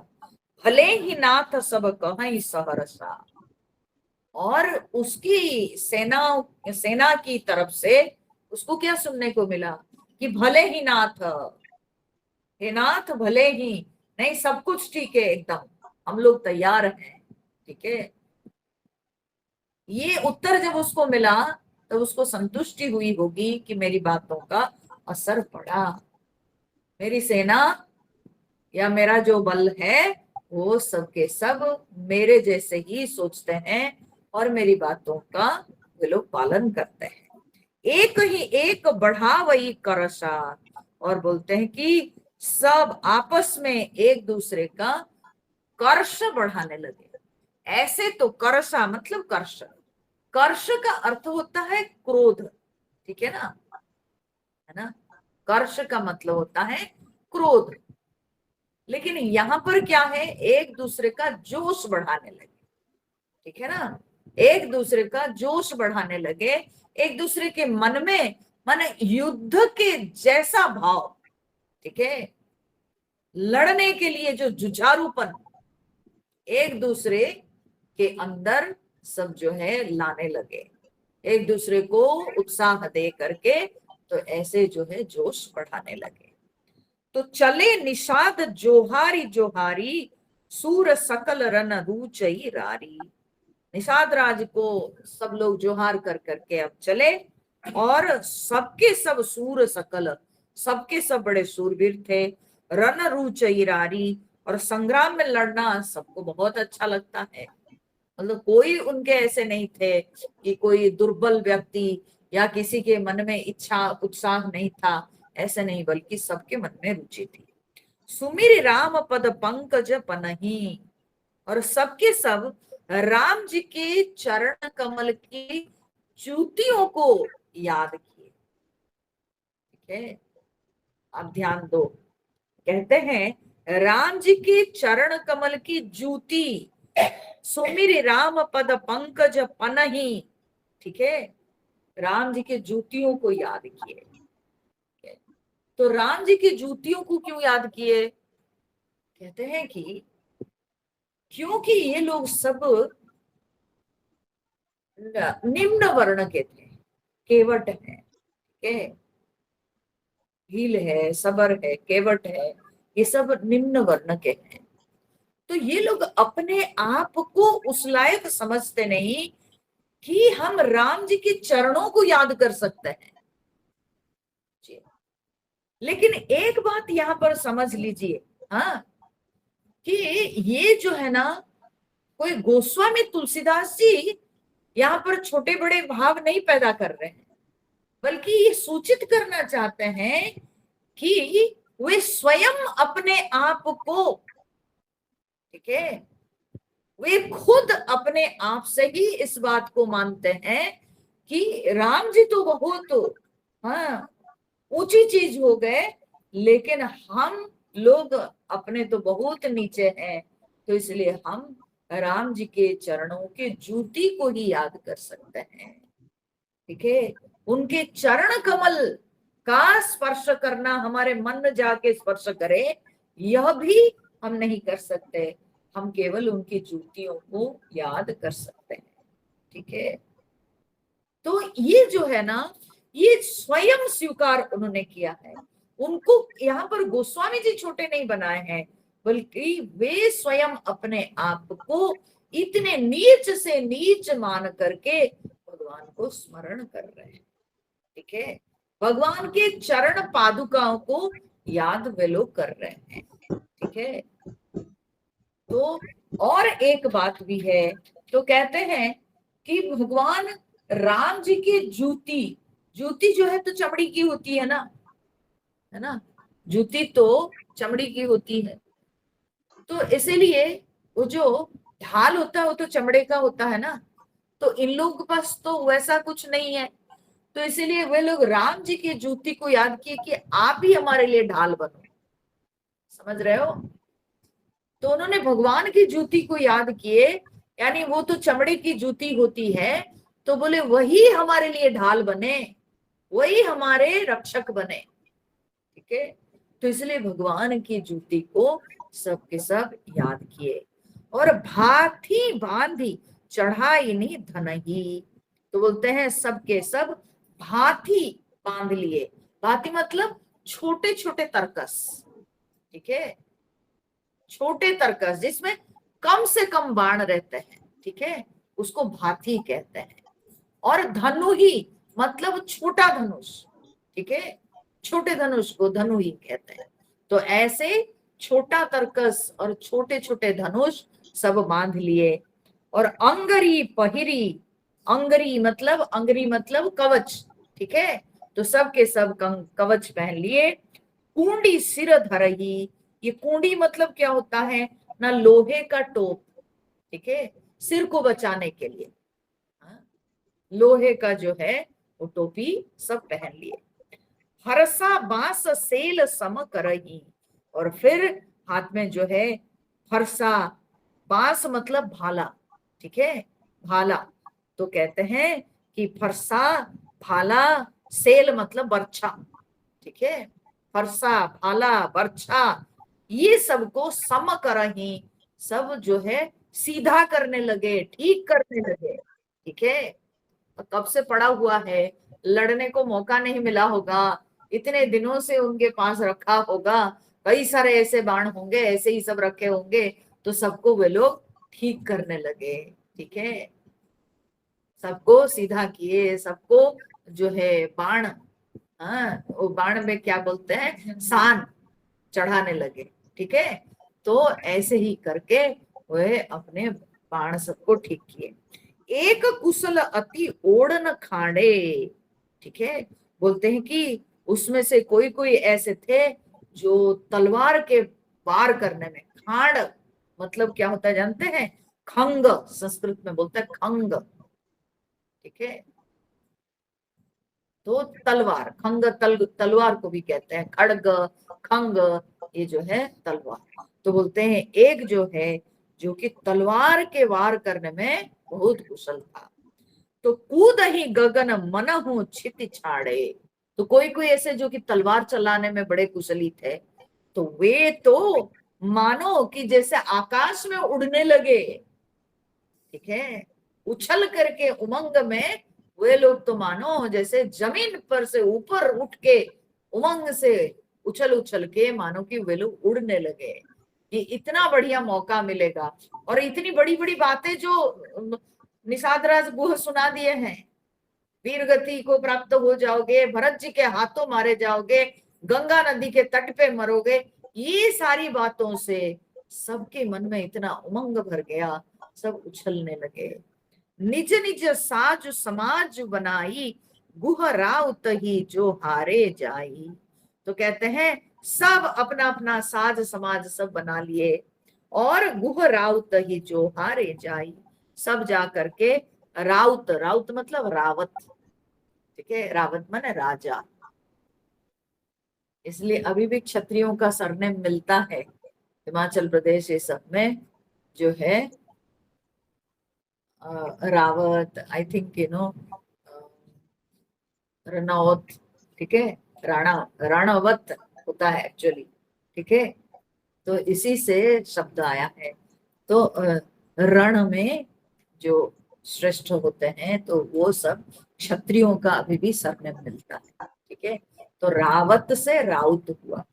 भले ही नाथ सब कहीं सहरसा, और उसकी सेना की तरफ से उसको क्या सुनने को मिला कि भले ही नाथ, हे नाथ भले ही, नहीं सब कुछ ठीक है, एकदम हम लोग तैयार हैं। ठीक है, ये उत्तर जब उसको मिला तो उसको संतुष्टि हुई होगी कि मेरी बातों का असर पड़ा, मेरी सेना या मेरा जो बल है वो सबके सब मेरे जैसे ही सोचते हैं और मेरी बातों का वे लोग पालन करते हैं। एक ही एक बढ़ा वही करसा, और बोलते हैं कि सब आपस में एक दूसरे का कर्ष बढ़ाने लगे। ऐसे तो करसा मतलब कर्ष, कर्ष का अर्थ होता है क्रोध। ठीक है ना, है ना, कर्ष का मतलब होता है क्रोध। लेकिन यहाँ पर क्या है, एक दूसरे का जोश बढ़ाने लगे। ठीक है ना, एक दूसरे का जोश बढ़ाने लगे, एक दूसरे के मन में माने युद्ध के जैसा भाव। ठीक है, लड़ने के लिए जो जुझारूपन एक दूसरे के अंदर सब जो है लाने लगे, एक दूसरे को उत्साह दे करके, तो ऐसे जो है जोश बढ़ाने लगे। तो चले निषाद जोहारी जोहारी सूर सकल रन रूचई रारी। निषाद राज को सब लोग जोहार कर करके अब चले, और सबके सब सूर सकल, सबके सब बड़े सूरवीर थे। रन रूचई रारी, और संग्राम में लड़ना सबको बहुत अच्छा लगता है। मतलब कोई उनके ऐसे नहीं थे कि कोई दुर्बल व्यक्ति या किसी के मन में इच्छा उत्साह नहीं था, ऐसे नहीं, बल्कि सबके मन में रुचि थी। सुमिर राम पद पंकज पनही, और सबके सब राम जी के चरण कमल की जूतियों को याद किए। ठीक है, अब ध्यान दो, कहते हैं राम जी के चरण कमल की जूती, सुमिर राम पद पंकज पनही। ठीक है, राम जी के जूतियों को याद किए। तो राम जी की जूतियों को क्यों याद किए? कहते हैं कि क्योंकि ये लोग सब निम्न वर्ण के थे, केवट है, भील है, सबर है, केवट है, ये सब निम्न वर्ण के हैं। तो ये लोग अपने आप को उस लायक समझते नहीं कि हम राम जी के चरणों को याद कर सकते हैं। लेकिन एक बात यहां पर समझ लीजिए, हाँ, कि ये जो है ना, कोई गोस्वामी तुलसीदास जी यहाँ पर छोटे बड़े भाव नहीं पैदा कर रहे हैं, बल्कि ये सूचित करना चाहते हैं कि वे स्वयं अपने आप को, ठीक है, वे खुद अपने आप से ही इस बात को मानते हैं कि राम जी तो बहुत, हाँ, ऊंची चीज हो गए, लेकिन हम लोग अपने तो बहुत नीचे हैं, तो इसलिए हम राम जी के चरणों के जूती को ही याद कर सकते हैं। ठीक है, उनके चरण कमल का स्पर्श करना, हमारे मन में जाके स्पर्श करे, यह भी हम नहीं कर सकते, हम केवल उनकी जूतियों को याद कर सकते हैं। ठीक है, तो ये जो है ना, ये स्वयं स्वीकार उन्होंने किया है। उनको यहाँ पर गोस्वामी जी छोटे नहीं बनाए हैं, बल्कि वे स्वयं अपने आप को इतने नीच से नीच मान करके भगवान को स्मरण कर रहे हैं। ठीक है, भगवान के चरण पादुकाओं को याद वे लोग कर रहे हैं। ठीक है, तो और एक बात भी है, तो कहते हैं कि भगवान राम जी की जूती, जूती जो है तो चमड़ी की होती है ना, जूती तो चमड़ी की होती है, तो इसीलिए वो जो ढाल होता है वो तो चमड़े का होता है ना, तो इन लोगों के पास तो वैसा कुछ नहीं है, तो इसीलिए वे लोग राम जी की जूती को याद किए कि आप ही हमारे लिए ढाल बनो। समझ रहे हो? तो उन्होंने भगवान की जूती को याद किए, यानी वो तो चमड़े की जूती होती है, तो बोले वही हमारे लिए ढाल बने, वही हमारे रक्षक बने। ठीक है, तो इसलिए भगवान की जूती को सब के सब याद किए। और भाथी बांधी चढ़ाई नहीं धनही, तो बोलते हैं सब के सब भाथी बांध लिए। भाथी मतलब छोटे छोटे तरकस। ठीक है, छोटे तरकस जिसमें कम से कम बाण रहते हैं, ठीक है, उसको भाथी कहते हैं। और धनु ही मतलब छोटा धनुष। ठीक है, छोटे धनुष को धनु ही कहते हैं। तो ऐसे छोटा तरकस और छोटे छोटे धनुष सब बांध लिए। और अंगरी पहिरी, अंगरी मतलब कवच। ठीक है, तो सब के सब कवच पहन लिए। कुंडी सिर धरही, ये कुंडी मतलब क्या होता है ना, लोहे का टोप। ठीक है, सिर को बचाने के लिए, हाँ, लोहे का जो है वो टोपी सब पहन लिए। हरसा बांस सेल सम करही, और फिर हाथ में जो है फरसा, बांस मतलब भाला। ठीक है, भाला, तो कहते हैं कि फरसा, भाला, सेल मतलब बर्छा। ठीक है, फरसा, भाला, बर्छा, ये सबको सम करही, सब जो है सीधा करने लगे, ठीक करने लगे। ठीक है, कब से पड़ा हुआ है, लड़ने को मौका नहीं मिला होगा, इतने दिनों से उनके पास रखा होगा, कई सारे ऐसे बाण होंगे, ऐसे ही सब रखे होंगे, तो सबको वे लोग ठीक करने लगे। ठीक है, सबको सीधा किए, सबको जो है बाण, हाँ, वो बाण में क्या बोलते हैं, सान चढ़ाने लगे। ठीक है, तो ऐसे ही करके वह अपने बाण सबको ठीक किए। एक कुशल अति ओढ़न खाड़े। ठीक है, बोलते हैं कि उसमें से कोई कोई ऐसे थे जो तलवार के वार करने में, खाड़ मतलब क्या होता है जानते हैं, खंग, संस्कृत में बोलता है खंग। ठीक है, तो तलवार, खंग तलवार को भी कहते हैं, खड़ग, खंग, ये जो है तलवार। तो बोलते हैं एक जो है जो कि तलवार के वार करने में बहुत कुशल था। तो कूद ही गगन मन हूं छित छाड़े, तो कोई कोई ऐसे जो कि तलवार चलाने में बड़े कुशली थे, तो वे तो मानो कि जैसे आकाश में उड़ने लगे। ठीक है, उछल करके उमंग में वे लोग तो मानो जैसे जमीन पर से ऊपर उठ के उमंग से उछल उछल के मानो कि वे लोग उड़ने लगे कि इतना बढ़िया मौका मिलेगा। और इतनी बड़ी बड़ी बातें जो निषाद राज गुह सुना दिए हैं, वीर गति को प्राप्त हो जाओगे, भरत जी के हाथों मारे जाओगे, गंगा नदी के तट पे मरोगे, ये सारी बातों से सबके मन में इतना उमंग भर गया, सब उछलने लगे। निज निज साज समाज बनाई, गुह राउत ही जो हारे जाई। तो कहते हैं सब अपना अपना साज समाज सब बना लिए, और गुह राउत ही जो हारे जाई, सब जा करके राउत, राउत मतलब रावत, ठीक है, रावत माने राजा। इसलिए अभी भी क्षत्रियों का सरनेम मिलता है हिमाचल प्रदेश ये सब में, जो है रावत, आई थिंक रनौत, ठीक है, राणा, राणावत होता है एक्चुअली, ठीक है। तो इसी से शब्द आया है। तो रण में जो श्रेष्ठ होते हैं तो वो सब क्षत्रियों का अभी भी सरनेम मिलता है, ठीक है। तो रावत से राउत हुआ।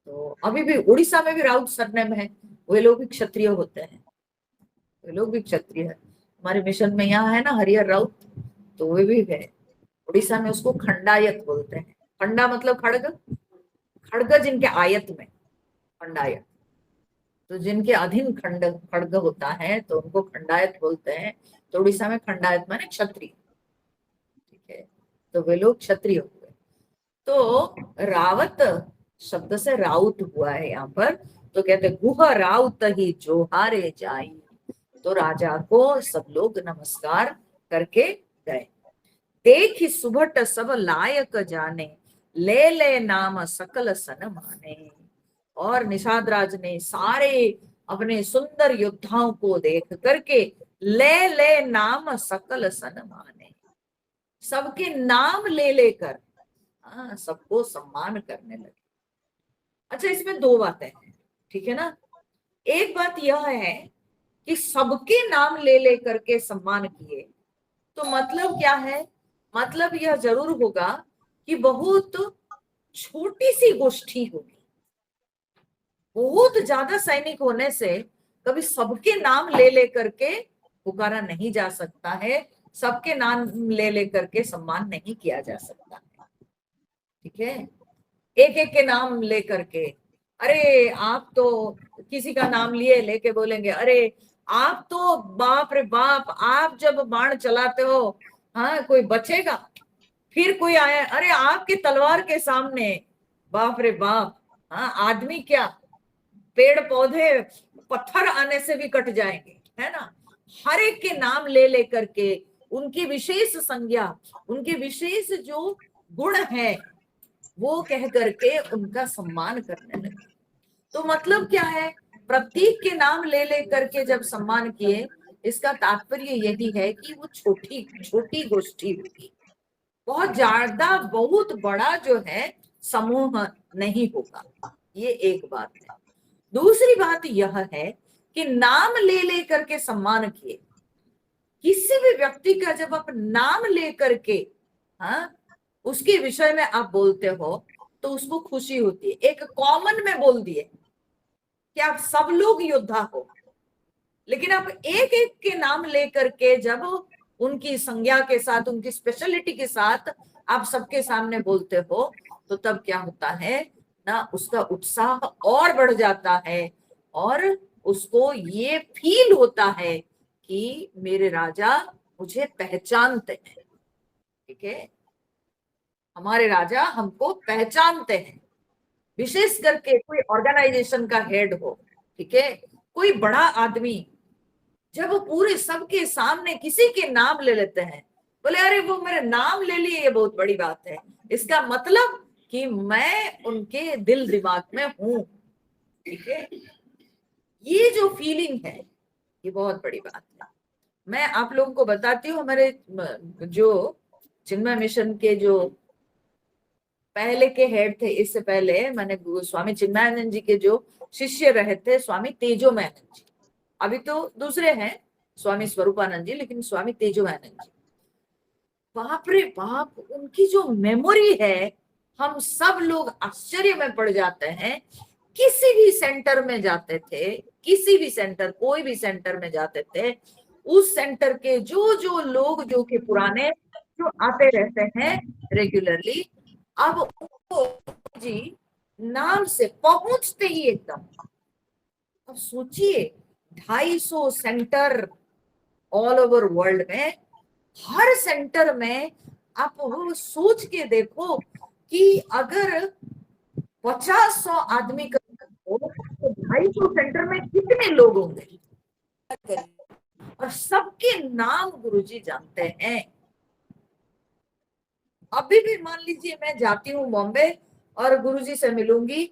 तो अभी भी उड़ीसा में भी राउत सरनेम है, वे लोग भी क्षत्रिय होते हैं, वे लोग भी क्षत्रिय है। हमारे मिशन में यहाँ है ना हरिहर राउत, तो वे भी है। उड़ीसा में उसको खंडायत बोलते हैं। खंडा मतलब खड़ग, खड़ग जिनके आयत में, खंडायत। तो जिनके अधीन खंड खड़ग होता है तो उनको खंडायत बोलते हैं। तो उड़ीसा में खंडायत माने क्षत्रिय, ठीक है। तो वे लोग क्षत्रिय हुए। तो रावत शब्द से राउत हुआ है यहाँ पर। तो कहते गुह राउत ही जो हारे जाई। तो राजा को सब लोग नमस्कार करके गए। देख सुभट सब लायक जाने, ले ले नाम सकल सन माने। और निषाद राज ने सारे अपने सुंदर योद्धाओं को देख करके ले ले नाम सकल सन माने, सबके नाम ले लेकर सबको सम्मान करने लगे। अच्छा, इसमें दो बातें हैं, ठीक है ना। एक बात यह है कि सबके नाम ले लेकर के सम्मान किए, तो मतलब क्या है, मतलब यह जरूर होगा कि बहुत छोटी सी गोष्ठी होगी। बहुत ज्यादा सैनिक होने से कभी सबके नाम ले लेकर के पुकारा नहीं जा सकता है, सबके नाम ले लेकर के सम्मान नहीं किया जा सकता है, ठीक है। एक एक के नाम लेकर के, अरे आप तो किसी का नाम लिए लेके बोलेंगे, अरे आप तो बाप रे बाप, आप जब बाण चलाते हो हाँ कोई बचेगा। फिर कोई आया, अरे आपके तलवार के सामने बाप रे बाप, हाँ आदमी क्या, पेड़ पौधे पत्थर आने से भी कट जाएंगे, है ना। हर एक के नाम ले लेकर के उनकी विशेष संज्ञा, उनके विशेष जो गुण है वो कह करके उनका सम्मान करने लगे। तो मतलब क्या है, प्रतीक के नाम ले ले करके जब सम्मान किए, इसका तात्पर्य यही है कि वो छोटी छोटी गोष्ठी होगी, बहुत ज्यादा बहुत बड़ा जो है समूह नहीं होगा। ये एक बात है। दूसरी बात यह है कि नाम ले ले करके सम्मान किए, किसी भी व्यक्ति का जब आप नाम ले करके हाँ उसके विषय में आप बोलते हो तो उसको खुशी होती है। एक कॉमन में बोल दिए कि आप सब लोग योद्धा हो, लेकिन आप एक एक के नाम लेकर के जब उनकी संज्ञा के साथ, उनकी स्पेशलिटी के साथ आप सबके सामने बोलते हो, तो तब क्या होता है ना, उसका उत्साह और बढ़ जाता है, और उसको ये फील होता है कि मेरे राजा मुझे पहचानते हैं, ठीक है, हमारे राजा हमको पहचानते हैं। विशेष करके कोई ऑर्गेनाइजेशन का हेड हो, ठीक है, कोई बड़ा आदमी, जब वो पूरे सबके सामने किसी के नाम ले लेते हैं, बोले अरे वो मेरे नाम ले लिए, ये बहुत बड़ी बात है, इसका मतलब कि मैं उनके दिल दिमाग में हूं, ठीक है। ये जो फीलिंग है ये बहुत बड़ी बात है। मैं आप लोगों को बताती हूँ, हमारे जो चिन्मय मिशन के जो पहले के हेड थे, इससे पहले मैंने स्वामी चिन्मयानंद जी के जो शिष्य रहे थे स्वामी तेजोमयानंद जी, अभी तो दूसरे हैं स्वामी स्वरूपानंद जी, लेकिन स्वामी तेजोमयानंद जी, बाप रे बाप, उनकी जो मेमोरी है, हम सब लोग आश्चर्य में पड़ जाते हैं। किसी भी सेंटर में जाते थे, किसी भी सेंटर, कोई भी सेंटर में जाते थे, उस सेंटर के जो जो लोग जो कि पुराने जो आते रहते हैं रेगुलरली, अब उनको जी नाम से पहुंचते ही एकदम, अब सोचिए 250 सेंटर ऑल ओवर वर्ल्ड में, हर सेंटर में आप वो सोच के देखो कि अगर 50-100 आदमी का हो तो 250 सेंटर में कितने लोग होंगे, और सबके नाम गुरुजी जानते हैं। अभी भी मान लीजिए मैं जाती हूँ बॉम्बे और गुरुजी से मिलूंगी,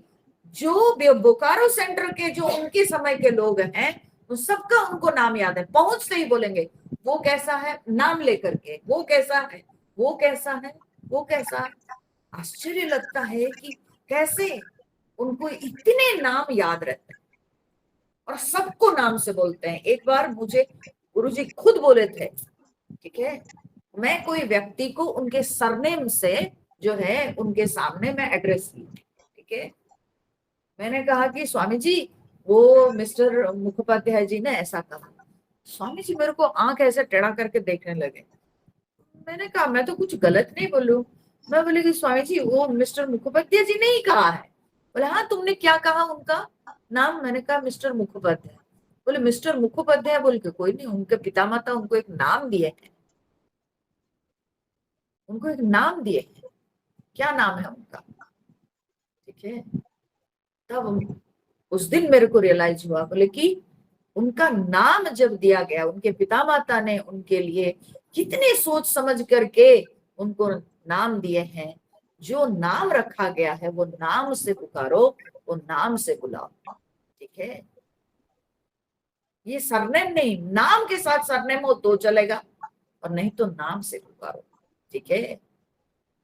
जो बोकारो सेंटर के जो उनके समय के लोग हैं उन सबका उनको नाम याद है, पहुंचते ही बोलेंगे वो कैसा है, नाम लेकर के, वो कैसा है, वो कैसा है, वो कैसा है। आश्चर्य लगता है कि कैसे उनको इतने नाम याद रहते हैं और सबको नाम से बोलते हैं। एक बार मुझे गुरुजी खुद बोले थे, ठीक है, मैं कोई व्यक्ति को उनके सरनेम से जो है उनके सामने मैं एड्रेस की, ठीक है, मैंने कहा कि स्वामी जी वो मिस्टर मुखोपाध्याय जी ने ऐसा कहा। स्वामी जी मेरे को आंख ऐसे टेढ़ा करके देखने लगे। मैंने कहा मैं तो कुछ गलत नहीं बोलूं। मैं बोली कि स्वामी जी वो मिस्टर मुखोपाध्याय जी ने ही कहा है। बोले हाँ तुमने क्या कहा उनका नाम? मैंने कहा मिस्टर मुखोपाध्याय। बोले मिस्टर मुखोपाध्याय बोल के कोई नहीं, उनके पिता माता उनको एक नाम दिए हैं, उनको एक नाम दिए हैं, क्या नाम है उनका, ठीक है। तब उस दिन मेरे को रियलाइज हुआ, बोले कि उनका नाम जब दिया गया, उनके पिता माता ने उनके लिए कितने सोच समझ करके उनको नाम दिए हैं। जो नाम रखा गया है वो नाम से पुकारो, वो नाम से बुलाओ, ठीक है। ये सरनेम नहीं, नाम के साथ सरनेम हो तो चलेगा, और नहीं तो नाम से पुकारो, ठीक है।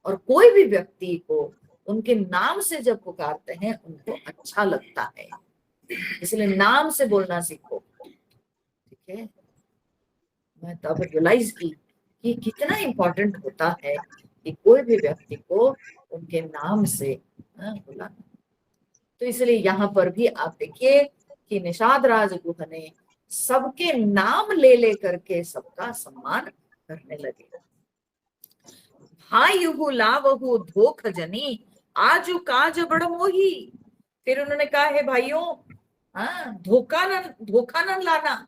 और कोई भी व्यक्ति को उनके नाम से जब पुकारते हैं उनको अच्छा लगता है, इसलिए नाम से बोलना सीखो, ठीक है। मैं तब रियलाइज की कि कितना इंपॉर्टेंट होता है कि कोई भी व्यक्ति को उनके नाम से बुलाना। तो इसलिए यहाँ पर भी आप देखिए कि निषाद राजगुह ने सबके नाम ले ले करके सबका सम्मान करने लगे। भाई लावहु धोख जनी आजु काज बड़ मोही। फिर उन्होंने कहा है भाइयों, हाँ धोखा न लाना,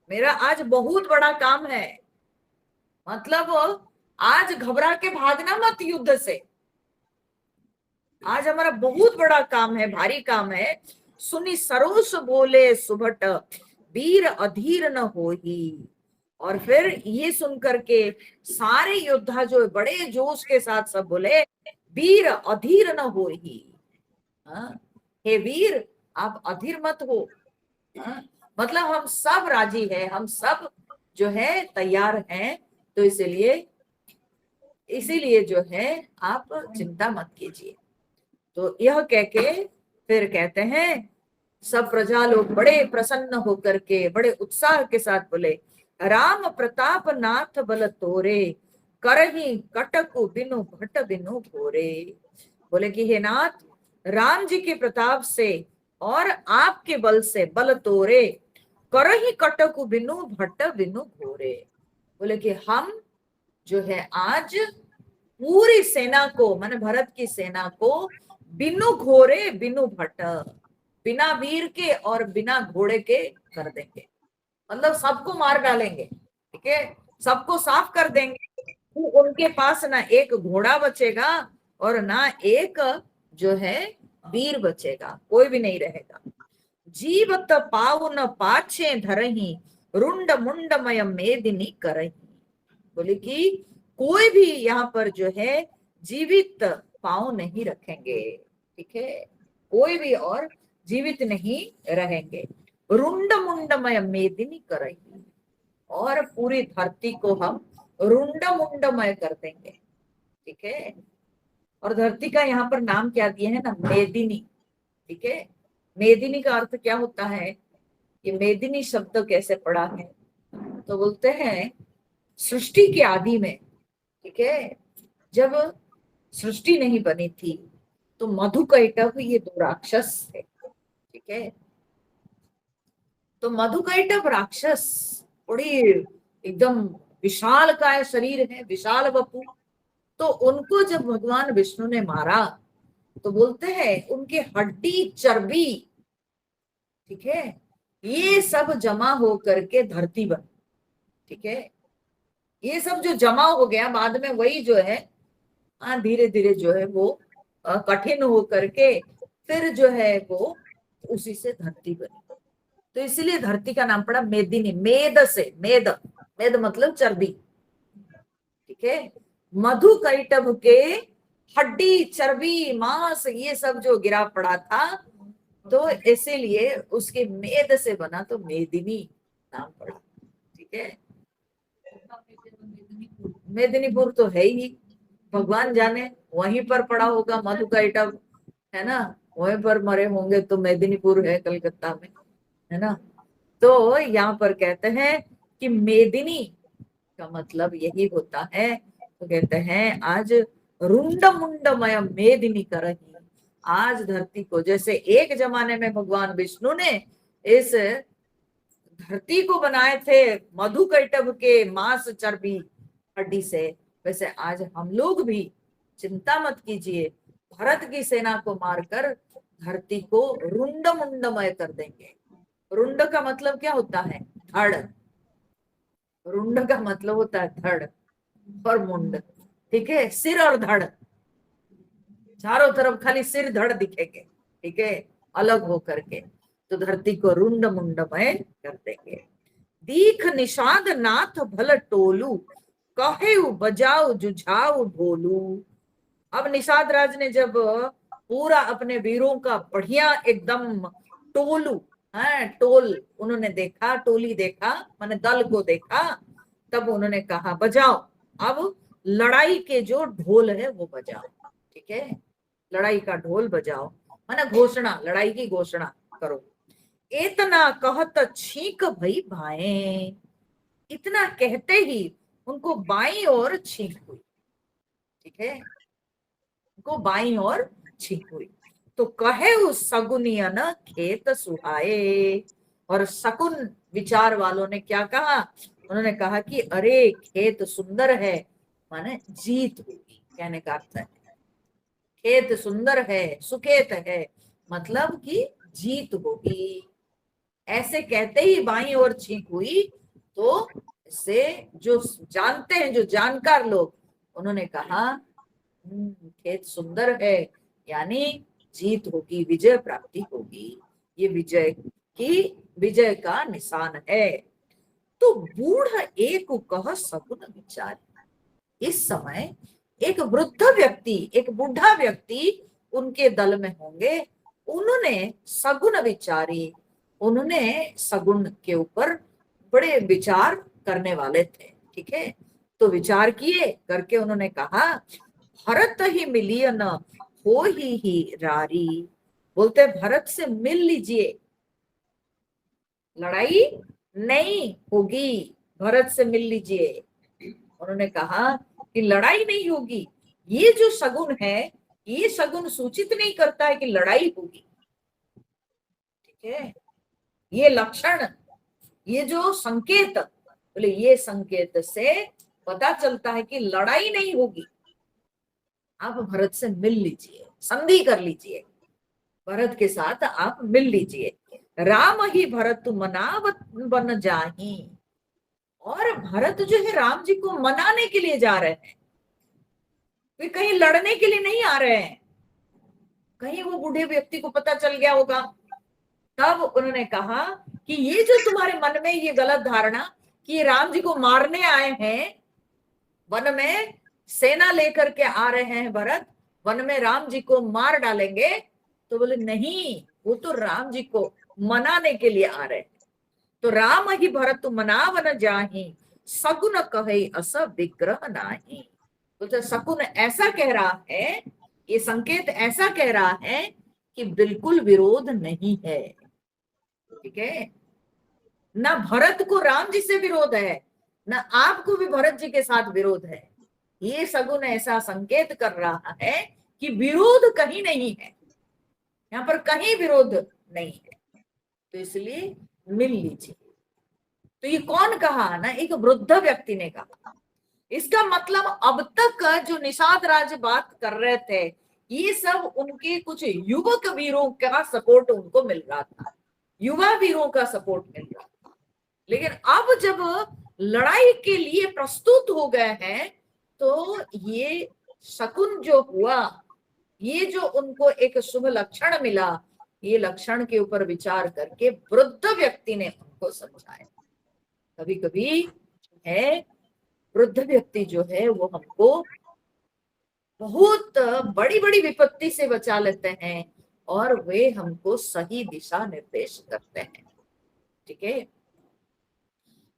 मेरा आज बहुत बड़ा काम है, मतलब आज घबरा के भागना मत युद्ध से, आज हमारा बहुत बड़ा काम है, भारी काम है। सुनी सरोस बोले सुभट वीर अधीर न होही। और फिर ये सुनकर के सारे योद्धा जो बड़े जोश के साथ सब बोले वीर अधीर न होही, हे वीर आप अधीर मत हो, मतलब हम सब राजी है, हम सब जो है तैयार हैं, तो इसीलिए जो है आप चिंता मत कीजिए। तो यह कह के फिर कहते हैं सब प्रजा लोग बड़े प्रसन्न होकर के बड़े उत्साह के साथ बोले राम प्रताप नाथ बल तोरे करही कटकु बिनु भट बिनु भोरे। बोले कि हे नाथ, राम जी के प्रताप से और आपके बल से बल तोरे करही कटकु बिनु भट बिनु भोरे। बोले कि हम जो है आज पूरी सेना को, माने भरत की सेना को बिनु घोरे बिनु भट, बिना वीर के और बिना घोड़े के कर देंगे, मतलब सबको मार डालेंगे, ठीक है, सबको साफ कर देंगे। तो उनके पास ना एक घोड़ा बचेगा और ना एक जो है वीर बचेगा, कोई भी नहीं रहेगा। जीवत पाव न पाछे धरही रुंड मुंडमय मेदिनी करही। बोले कि कोई भी यहाँ पर जो है जीवित पांव नहीं रखेंगे, ठीक है, कोई भी और जीवित नहीं रहेंगे। रुंड मुंडमय मेदिनी करही, और पूरी धरती को हम रुंड मुंडमय कर देंगे, ठीक है। और धरती का यहाँ पर नाम क्या दिए है ना, मेदिनी, ठीक है। मेदिनी का अर्थ क्या होता है, कि मेदिनी शब्द कैसे पड़ा है, तो बोलते हैं सृष्टि के आदि में, ठीक है, जब सृष्टि नहीं बनी थी तो मधुकैटभ ये दो राक्षस थे, ठीक है। तो मधुकैटभ राक्षस बड़ी एकदम विशाल काय शरीर है, विशाल वपु। तो उनको जब भगवान विष्णु ने मारा तो बोलते हैं उनके हड्डी चर्बी, ठीक है, ये सब जमा हो करके धरती बनी, ठीक है, ये सब जो जमा हो गया बाद में वही जो है धीरे धीरे जो है वो कठिन हो करके फिर जो है वो उसी से धरती बनी। तो इसीलिए धरती का नाम पड़ा मेदिनी, मेद से, मेद, मेद मतलब चर्बी। ठीक है, मधु कैटभ के हड्डी चर्बी मांस ये सब जो गिरा पड़ा था, तो इसीलिए उसके मेद से बना तो मेदिनी नाम पड़ा। ठीक है, मेदिनीपुर तो है ही, भगवान जाने वहीं पर पड़ा होगा मधु कैटभ, है ना, वहीं पर मरे होंगे तो मेदिनीपुर है कलकत्ता में, है ना। तो यहाँ पर कहते हैं कि मेदिनी का मतलब यही होता है। तो कहते हैं आज रुंड मुंडमय मेदिनी करही, आज धरती को, जैसे एक जमाने में भगवान विष्णु ने इस धरती को बनाए थे मधु कैटभ के मांस चर्बी हड्डी से, वैसे आज हम लोग भी चिंता मत कीजिए, भरत की सेना को मारकर धरती को रुंड मुंडमय कर देंगे। रुंड का मतलब क्या होता है? धड़। रुंड का मतलब होता है धड़ और मुंड। ठीक है, सिर और धड़, चारों तरफ खाली सिर धड़ दिखेंगे। ठीक है, अलग हो करके, तो धरती को रुंड मुंडमय कर देंगे। दीख निषाद नाथ भल टोलू, कहेउ बजाऊ जुझाऊ ढोलू। अब निषाद राज ने जब पूरा अपने वीरों का बढ़िया एकदम टोलू, टोल उन्होंने देखा, टोली देखा माने दल को देखा, तब उन्होंने कहा बजाओ, अब लड़ाई के जो ढोल है वो बजाओ। ठीक है, लड़ाई का ढोल बजाओ माने घोषणा, लड़ाई की घोषणा करो। इतना कहत छींक भई भाए, इतना कहते ही उनको बाई और छींक हुई। ठीक है, उनको बाई और छींक हुई। तो कहे उस सगुनिया न खेत सुहाए, और शकुन विचार वालों ने क्या कहा? उन्होंने कहा कि अरे खेत सुंदर है, माने जीत होगी, कहने का अर्थ है खेत सुंदर है, सुखेत है, मतलब कि जीत होगी। ऐसे कहते ही बाई और छींक हुई, तो से जो जानते हैं, जो जानकार लोग, उन्होंने कहा खेत सुंदर है, यानी जीत होगी, विजय प्राप्ति होगी, ये विजय का निशान है। तो बूढ़ एक कह सगुन विचार, इस समय एक वृद्ध व्यक्ति, एक बूढ़ा व्यक्ति उनके दल में होंगे, उन्होंने सगुन विचारी, उन्होंने सगुन के ऊपर बड़े विचार करने वाले थे। ठीक है, तो विचार किए करके उन्होंने कहा भरत ही मिलिए न हो ही रारी, बोलते भरत से मिल लीजिए, लड़ाई नहीं होगी, भरत से मिल लीजिए। उन्होंने कहा कि लड़ाई नहीं होगी, ये जो शगुन है, ये शगुन सूचित नहीं करता है कि लड़ाई होगी। ठीक है, ये लक्षण, ये जो संकेत, बोले ये संकेत से पता चलता है कि लड़ाई नहीं होगी, आप भरत से मिल लीजिए, संधि कर लीजिए, भरत के साथ आप मिल लीजिए। राम ही भरत मनावत बन जाही, और भरत जो है राम जी को मनाने के लिए जा रहे हैं, वे कहीं लड़ने के लिए नहीं आ रहे हैं। कहीं वो बूढ़े व्यक्ति को पता चल गया होगा, तब उन्होंने कहा कि ये जो तुम्हारे मन में ये गलत धारणा कि ये राम जी को मारने आए हैं, वन में सेना लेकर के आ रहे हैं भरत, वन में राम जी को मार डालेंगे, तो बोले नहीं, वो तो राम जी को मनाने के लिए आ रहे हैं। तो राम ही भरत मनावन जाही, सगुन कहे अस विग्रह नाही। तो शकुन ऐसा कह रहा है, ये संकेत ऐसा कह रहा है कि बिल्कुल विरोध नहीं है। ठीक है, ना भरत को राम जी से विरोध है, ना आपको भी भरत जी के साथ विरोध है। ये सगुन ऐसा संकेत कर रहा है कि विरोध कहीं नहीं है, यहाँ पर कहीं विरोध नहीं है, तो इसलिए मिल लीजिए। तो ये कौन कहा ना? एक वृद्ध व्यक्ति ने कहा। इसका मतलब अब तक जो निषाद राज बात कर रहे थे, ये सब उनके कुछ युवक वीरों का सपोर्ट उनको मिल रहा था, युवा वीरों का सपोर्ट मिल रहा था। लेकिन अब जब लड़ाई के लिए प्रस्तुत हो गए हैं, तो ये शकुन जो हुआ, ये जो उनको एक शुभ लक्षण मिला, ये लक्षण के ऊपर विचार करके वृद्ध व्यक्ति ने उनको समझाया। कभी कभी है वृद्ध व्यक्ति जो है वो हमको बहुत बड़ी बड़ी विपत्ति से बचा लेते हैं और वे हमको सही दिशा निर्देश करते हैं। ठीक है,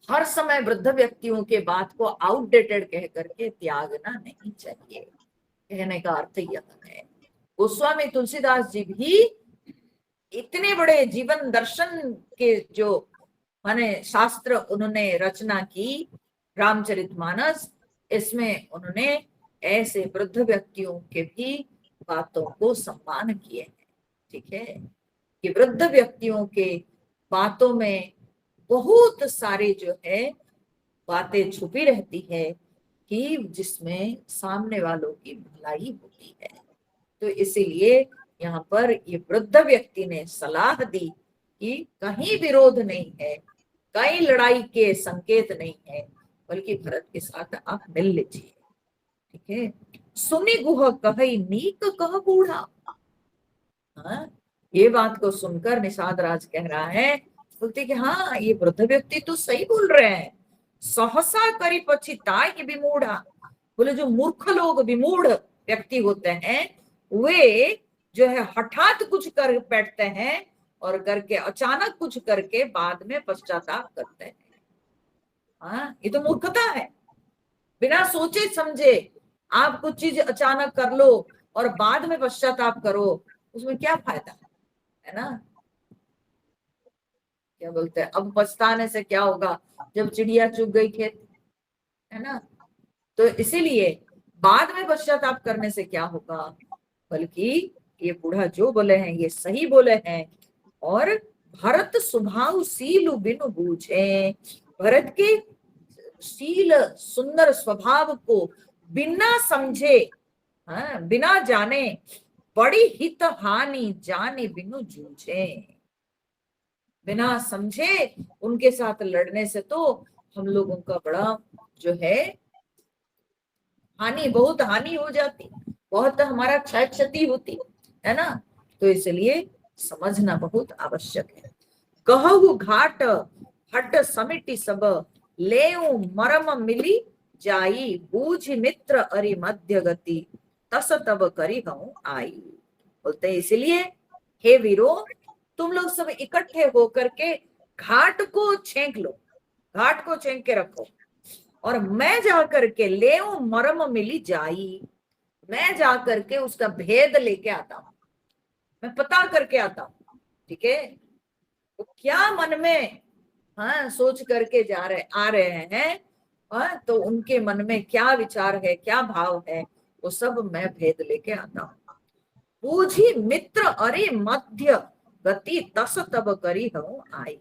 हर समय वृद्ध व्यक्तियों के बात को आउटडेटेड कह करके त्यागना नहीं चाहिए। कहने का अर्थ यह है, गोस्वामी तुलसीदास जी भी इतने बड़े जीवन दर्शन के जो माने शास्त्र उन्होंने रचना की, रामचरितमानस, इसमें उन्होंने ऐसे वृद्ध व्यक्तियों के भी बातों को सम्मान किए हैं। ठीक है, कि वृद्ध व्यक्तियों के बातों में बहुत सारे जो है बातें छुपी रहती है कि जिसमें सामने वालों की भलाई होती है। तो इसीलिए यहाँ पर ये वृद्ध व्यक्ति ने सलाह दी कि कहीं विरोध नहीं है, कहीं लड़ाई के संकेत नहीं है, बल्कि भरत के साथ आप मिल लीजिए। ठीक है, सुनी गुह कही नीक कह बूढ़ा। हाँ, ये बात को सुनकर निषाद राज कह रहा है, बोलते कि हाँ ये वृद्ध व्यक्ति तो सही बोल रहे हैं। सहसा करी पछिताई विमूढ़ा, बोले जो मूर्ख लोग विमूढ़ व्यक्ति होते हैं वे जो है हठात कुछ कर बैठते हैं और करके अचानक कुछ करके बाद में पश्चाताप करते हैं। हाँ, ये तो मूर्खता है। बिना सोचे समझे आप कुछ चीज अचानक कर लो और बाद में पश्चाताप करो, उसमें क्या फायदा है ना। क्या बोलते हैं, अब पछताने से क्या होगा जब चिड़िया चुग गई खेत, है ना। तो इसीलिए बाद में पश्चाताप करने से क्या होगा, बल्कि ये बूढ़ा जो बोले हैं ये सही बोले हैं। और भरत स्वभाव सील बिनु बूझे, भरत के शील सुंदर स्वभाव को बिना समझे, हाँ, बिना जाने, बड़ी हित हानि जाने बिनु जूझे। बिना समझे उनके साथ लड़ने से तो हम लोगों का बड़ा जो है हानि, बहुत हानि हो जाती, बहुत हमारा क्षय क्षति होती है ना। तो इसलिए समझना बहुत आवश्यक है। कहु घाट हट समिति सब, लेऊ मरम मिली जाई, बूझ मित्र अरि मध्य गति, तस तब करी हूं आई। बोलते इसलिए हे वीरो, तुम लोग सब इकट्ठे होकर के घाट को छेंक लो, घाट को छेंक के रखो, और मैं जाकर के ले मरम मिली जाई, मैं जाकर के उसका भेद लेके आता हूं, मैं पता करके आता हूं। ठीक है, तो क्या मन में हाँ सोच करके जा रहे आ रहे हैं, हाँ, तो उनके मन में क्या विचार है, क्या भाव है, वो सब मैं भेद लेके आता हूं। बूझी मित्र अरे मध्य गति, तस तब करी हूं आई।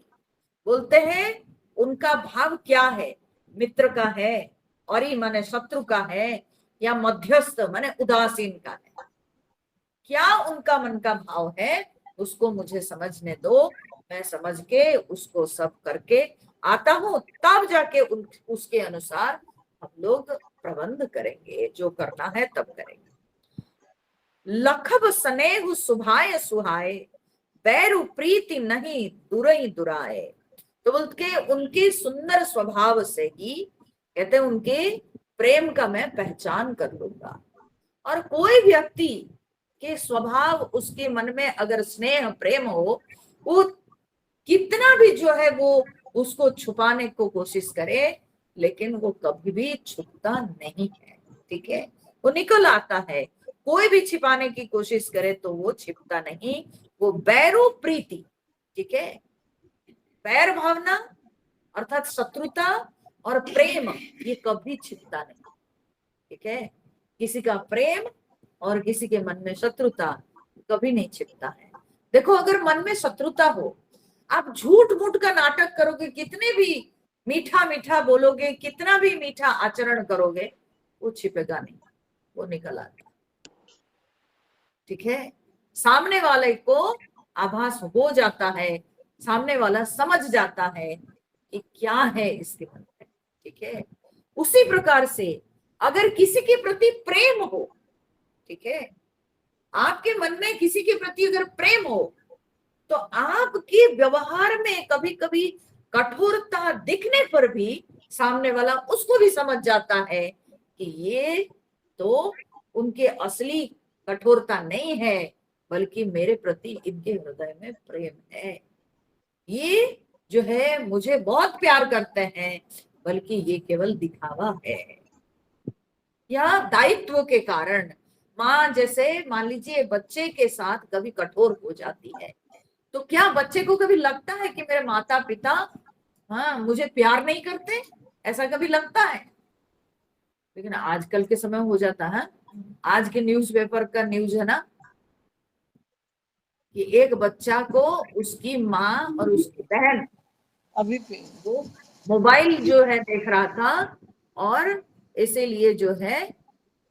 बोलते हैं उनका भाव क्या है, मित्र का है, और ही माने शत्रु का है, या मध्यस्थ माने उदासीन का है, क्या उनका मन का भाव है उसको मुझे समझने दो, मैं समझ के उसको सब करके आता हूं, तब जाके उसके अनुसार हम लोग प्रबंध करेंगे, जो करना है तब करेंगे। लखब स्नेह सुभाय सुहाय, बैरु प्रीति नहीं दुरई दुराए। तो बोलते उनके सुंदर स्वभाव से ही कहते हैं उनके प्रेम का मैं पहचान कर लूंगा। और कोई व्यक्ति के स्वभाव, उसके मन में अगर स्नेह प्रेम हो, वो कितना भी जो है वो उसको छुपाने को कोशिश करे, लेकिन वो कभी भी छुपता नहीं है। ठीक है, वो निकल आता है। कोई भी छिपाने की कोशिश करे तो वो छिपता नहीं, वो बैरो प्रीति, ठीक है, बैर भावना अर्थात शत्रुता और प्रेम, ये कभी छिपता नहीं। ठीक है, किसी का प्रेम और किसी के मन में शत्रुता कभी नहीं छिपता है। देखो अगर मन में शत्रुता हो, आप झूठ मूठ का नाटक करोगे, कितने भी मीठा मीठा बोलोगे, कितना भी मीठा आचरण करोगे, वो छिपेगा नहीं, वो निकल आता। ठीक है, सामने वाले को आभास हो जाता है, सामने वाला समझ जाता है कि क्या है इसके मन में। ठीक है। उसी प्रकार से अगर किसी के प्रति प्रेम हो, ठीक है, आपके मन में किसी के प्रति अगर प्रेम हो तो आपके व्यवहार में कभी कभी कठोरता दिखने पर भी सामने वाला उसको भी समझ जाता है कि ये तो उनके असली कठोरता नहीं है, बल्कि मेरे प्रति इनके हृदय में प्रेम है। ये जो है मुझे बहुत प्यार करते हैं, बल्कि ये केवल दिखावा है। या दायित्व के कारण माँ जैसे मान लीजिए बच्चे के साथ कभी कठोर हो जाती है, तो क्या बच्चे को कभी लगता है कि मेरे माता पिता हाँ मुझे प्यार नहीं करते? ऐसा कभी लगता है? लेकिन आजकल के समय हो जाता है। आज के न्यूज़पेपर का न्यूज है ना कि एक बच्चा को उसकी माँ और उसकी बहन अभी पे वो मोबाइल जो है देख रहा था, और इसीलिए जो है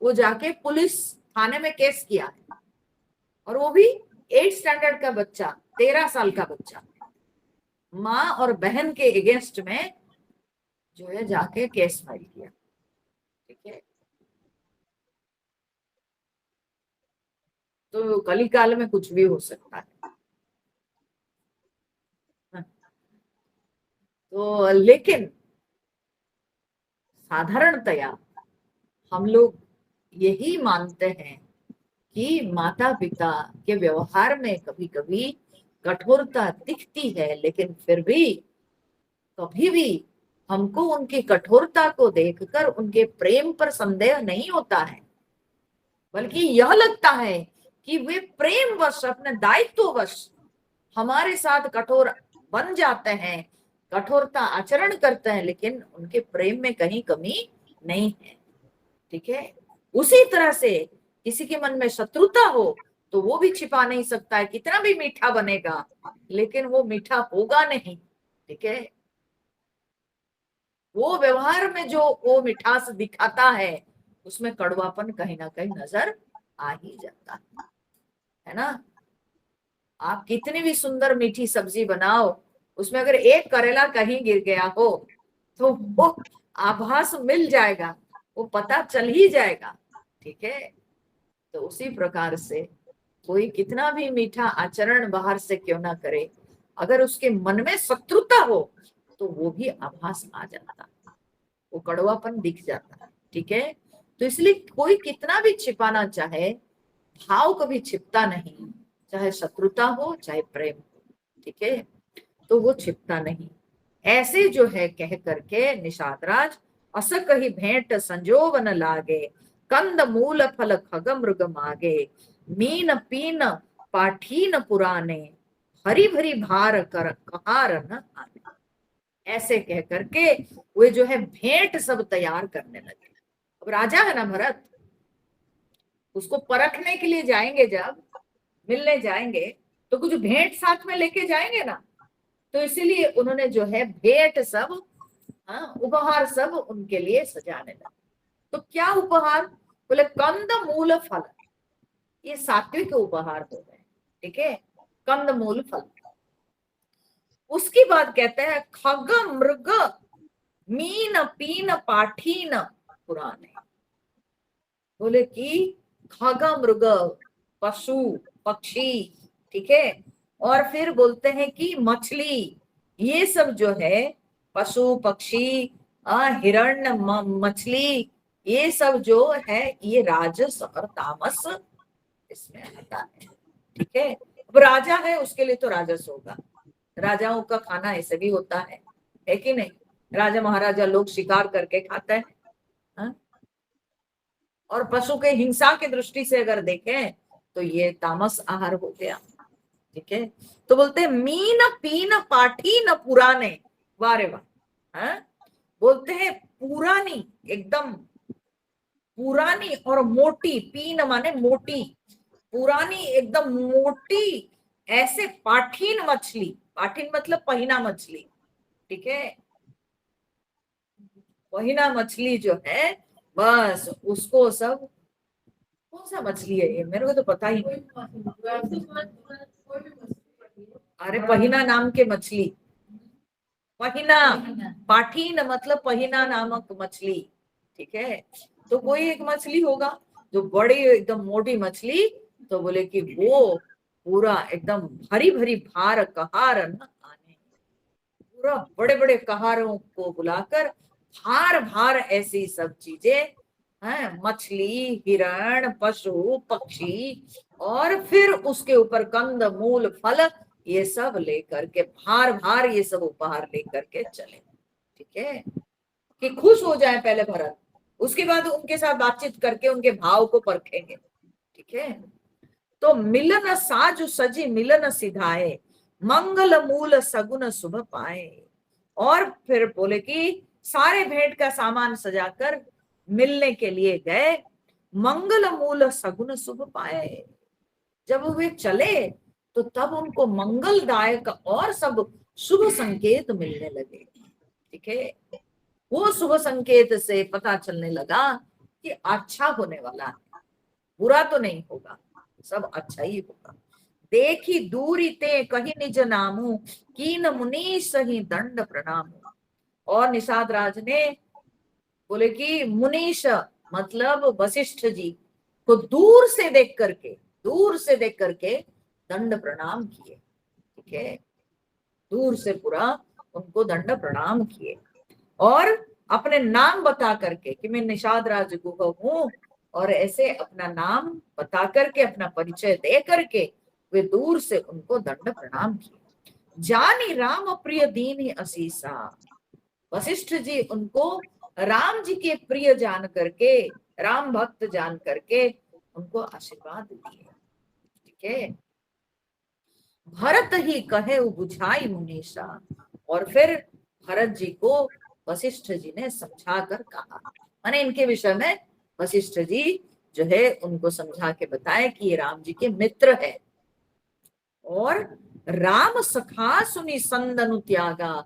वो जाके पुलिस थाने में केस किया है। और वो भी 8th स्टैंडर्ड का बच्चा, 13 साल का बच्चा, माँ और बहन के अगेंस्ट में जो है जाके केस फाइल किया। ठीक है, तो कलिकाल में कुछ भी हो सकता है। तो लेकिन साधारणतया हम लोग यही मानते हैं कि माता पिता के व्यवहार में कभी कभी कठोरता दिखती है, लेकिन फिर भी कभी भी हमको उनकी कठोरता को देखकर उनके प्रेम पर संदेह नहीं होता है, बल्कि यह लगता है कि वे प्रेमवश अपने दायित्ववश हमारे साथ कठोर बन जाते हैं, कठोरता आचरण करते हैं, लेकिन उनके प्रेम में कहीं कमी नहीं है। ठीक है, उसी तरह से किसी के मन में शत्रुता हो तो वो भी छिपा नहीं सकता है, कितना भी मीठा बनेगा लेकिन वो मीठा होगा नहीं। ठीक है, वो व्यवहार में जो वो मिठास दिखाता है उसमें कड़वापन कहीं ना कहीं नजर आ ही जाता है ना। आप कितनी भी सुंदर मीठी सब्जी बनाओ, उसमें अगर एक करेला कहीं गिर गया हो तो वो आभास मिल जाएगा, वो पता चल ही जाएगा। ठीक है, तो उसी प्रकार से कोई कितना भी मीठा आचरण बाहर से क्यों ना करे, अगर उसके मन में शत्रुता हो तो वो भी आभास आ जाता है, वो कड़वापन दिख जाता है। ठीक है, तो इसलिए कोई कितना भी छिपाना चाहे, भाव कभी छिपता नहीं, चाहे शत्रुता हो चाहे प्रेम हो। ठीक है, तो वो छिपता नहीं। ऐसे जो है कह करके निषादराज अस कही भेंट संजोवन लागे, कंद मूल फल खग मृग मागे, मीन पीन पाठीन पुराने, हरी भरी भार कर कहार न आने। ऐसे कह करके वे जो है भेंट सब तैयार करने लगे। अब राजा है ना भरत, उसको परखने के लिए जाएंगे, जब मिलने जाएंगे तो कुछ भेंट साथ में लेके जाएंगे ना, तो इसीलिए उन्होंने जो है भेंट सब, हाँ, उपहार सब उनके लिए सजाने लगे। तो क्या उपहार? बोले कंद मूल फल, ये सात्विक उपहार हो गए। ठीक है, कंद मूल फल। उसकी बात कहते हैं खग मृग मीन पीन पाठीन पुराने। बोले कि खग मृग पशु पक्षी, ठीक है, और फिर बोलते हैं कि मछली, ये सब जो है पशु पक्षी, हिरण, मछली, ये सब जो है ये राजस और तामस इसमें आता है। ठीक है, अब राजा है उसके लिए तो राजस होगा, राजाओं का खाना ऐसे भी होता है कि नहीं? राजा महाराजा लोग शिकार करके खाते हैं। हाँ? और पशु के हिंसा की दृष्टि से अगर देखें तो ये तामस आहार हो गया। ठीक है, तो बोलते हैं मीन पीन पाठी न पुराने, वारे वाह, हाँ? बोलते हैं पुरानी, एकदम पुरानी और मोटी, पीन माने मोटी, पुरानी एकदम मोटी, ऐसे पाठीन मछली, पाठीन मतलब पहिना मछली। ठीक है, पहिना मछली जो है बस उसको सब, कौन सा मछली है ये मेरे को तो पता ही नहीं। अरे पहिना नाम के मछली, पहिना, पाठीन मतलब पहिना नामक मछली, ठीक है। तो कोई एक मछली होगा जो बड़ी एकदम मोटी मछली, तो बोले कि वो पूरा एकदम भरी भरी भार कहार न आने, पूरा बड़े बड़े कहारों को बुलाकर भार भार ऐसी सब चीजें हैं, मछली, हिरण, पशु, पक्षी, और फिर उसके ऊपर कंद मूल फल, ये सब लेकर के भार भार ये सब उपहार लेकर के चले, ठीक है, कि खुश हो जाए पहले भरत, उसके बाद उनके साथ बातचीत करके उनके भाव को परखेंगे, ठीक है। तो मिलन साजु सजी मिलन सिधाए, मंगल मूल सगुन शुभ पाए। और फिर बोले कि सारे भेंट का सामान सजाकर मिलने के लिए गए, मंगल मूल सगुन शुभ पाए। जब वे चले तो तब उनको मंगलदायक और सब शुभ संकेत मिलने लगे, ठीक है। वो शुभ संकेत से पता चलने लगा कि अच्छा होने वाला है, बुरा तो नहीं होगा, सब अच्छा ही होगा। देखी दूरी ते कही निज नामू, कीन मुनीश ही दंड प्रणाम। और निषाद राज ने बोले कि मुनीश मतलब वशिष्ठ जी को दूर से देख करके दंड प्रणाम किए, ठीक है, दूर से पूरा उनको दंड प्रणाम किए, और अपने नाम बता करके कि मैं निषाद राज गुह हूं, और ऐसे अपना नाम बता करके अपना परिचय दे करके वे दूर से उनको दंड प्रणाम किए। जानी राम प्रिय दीन असीसा, वशिष्ठ जी उनको राम जी के प्रिय जान करके, राम भक्त जान करके उनको आशीर्वाद दिए, ठीक है। भरत ही कहे बुझाई मुनीषा, और फिर भरत जी को वशिष्ठ जी ने समझा कर कहा, माने इनके विषय में वशिष्ठ जी जो है उनको समझा के बताए कि ये राम जी के मित्र है। और राम सखा सुनी संदनु त्यागा,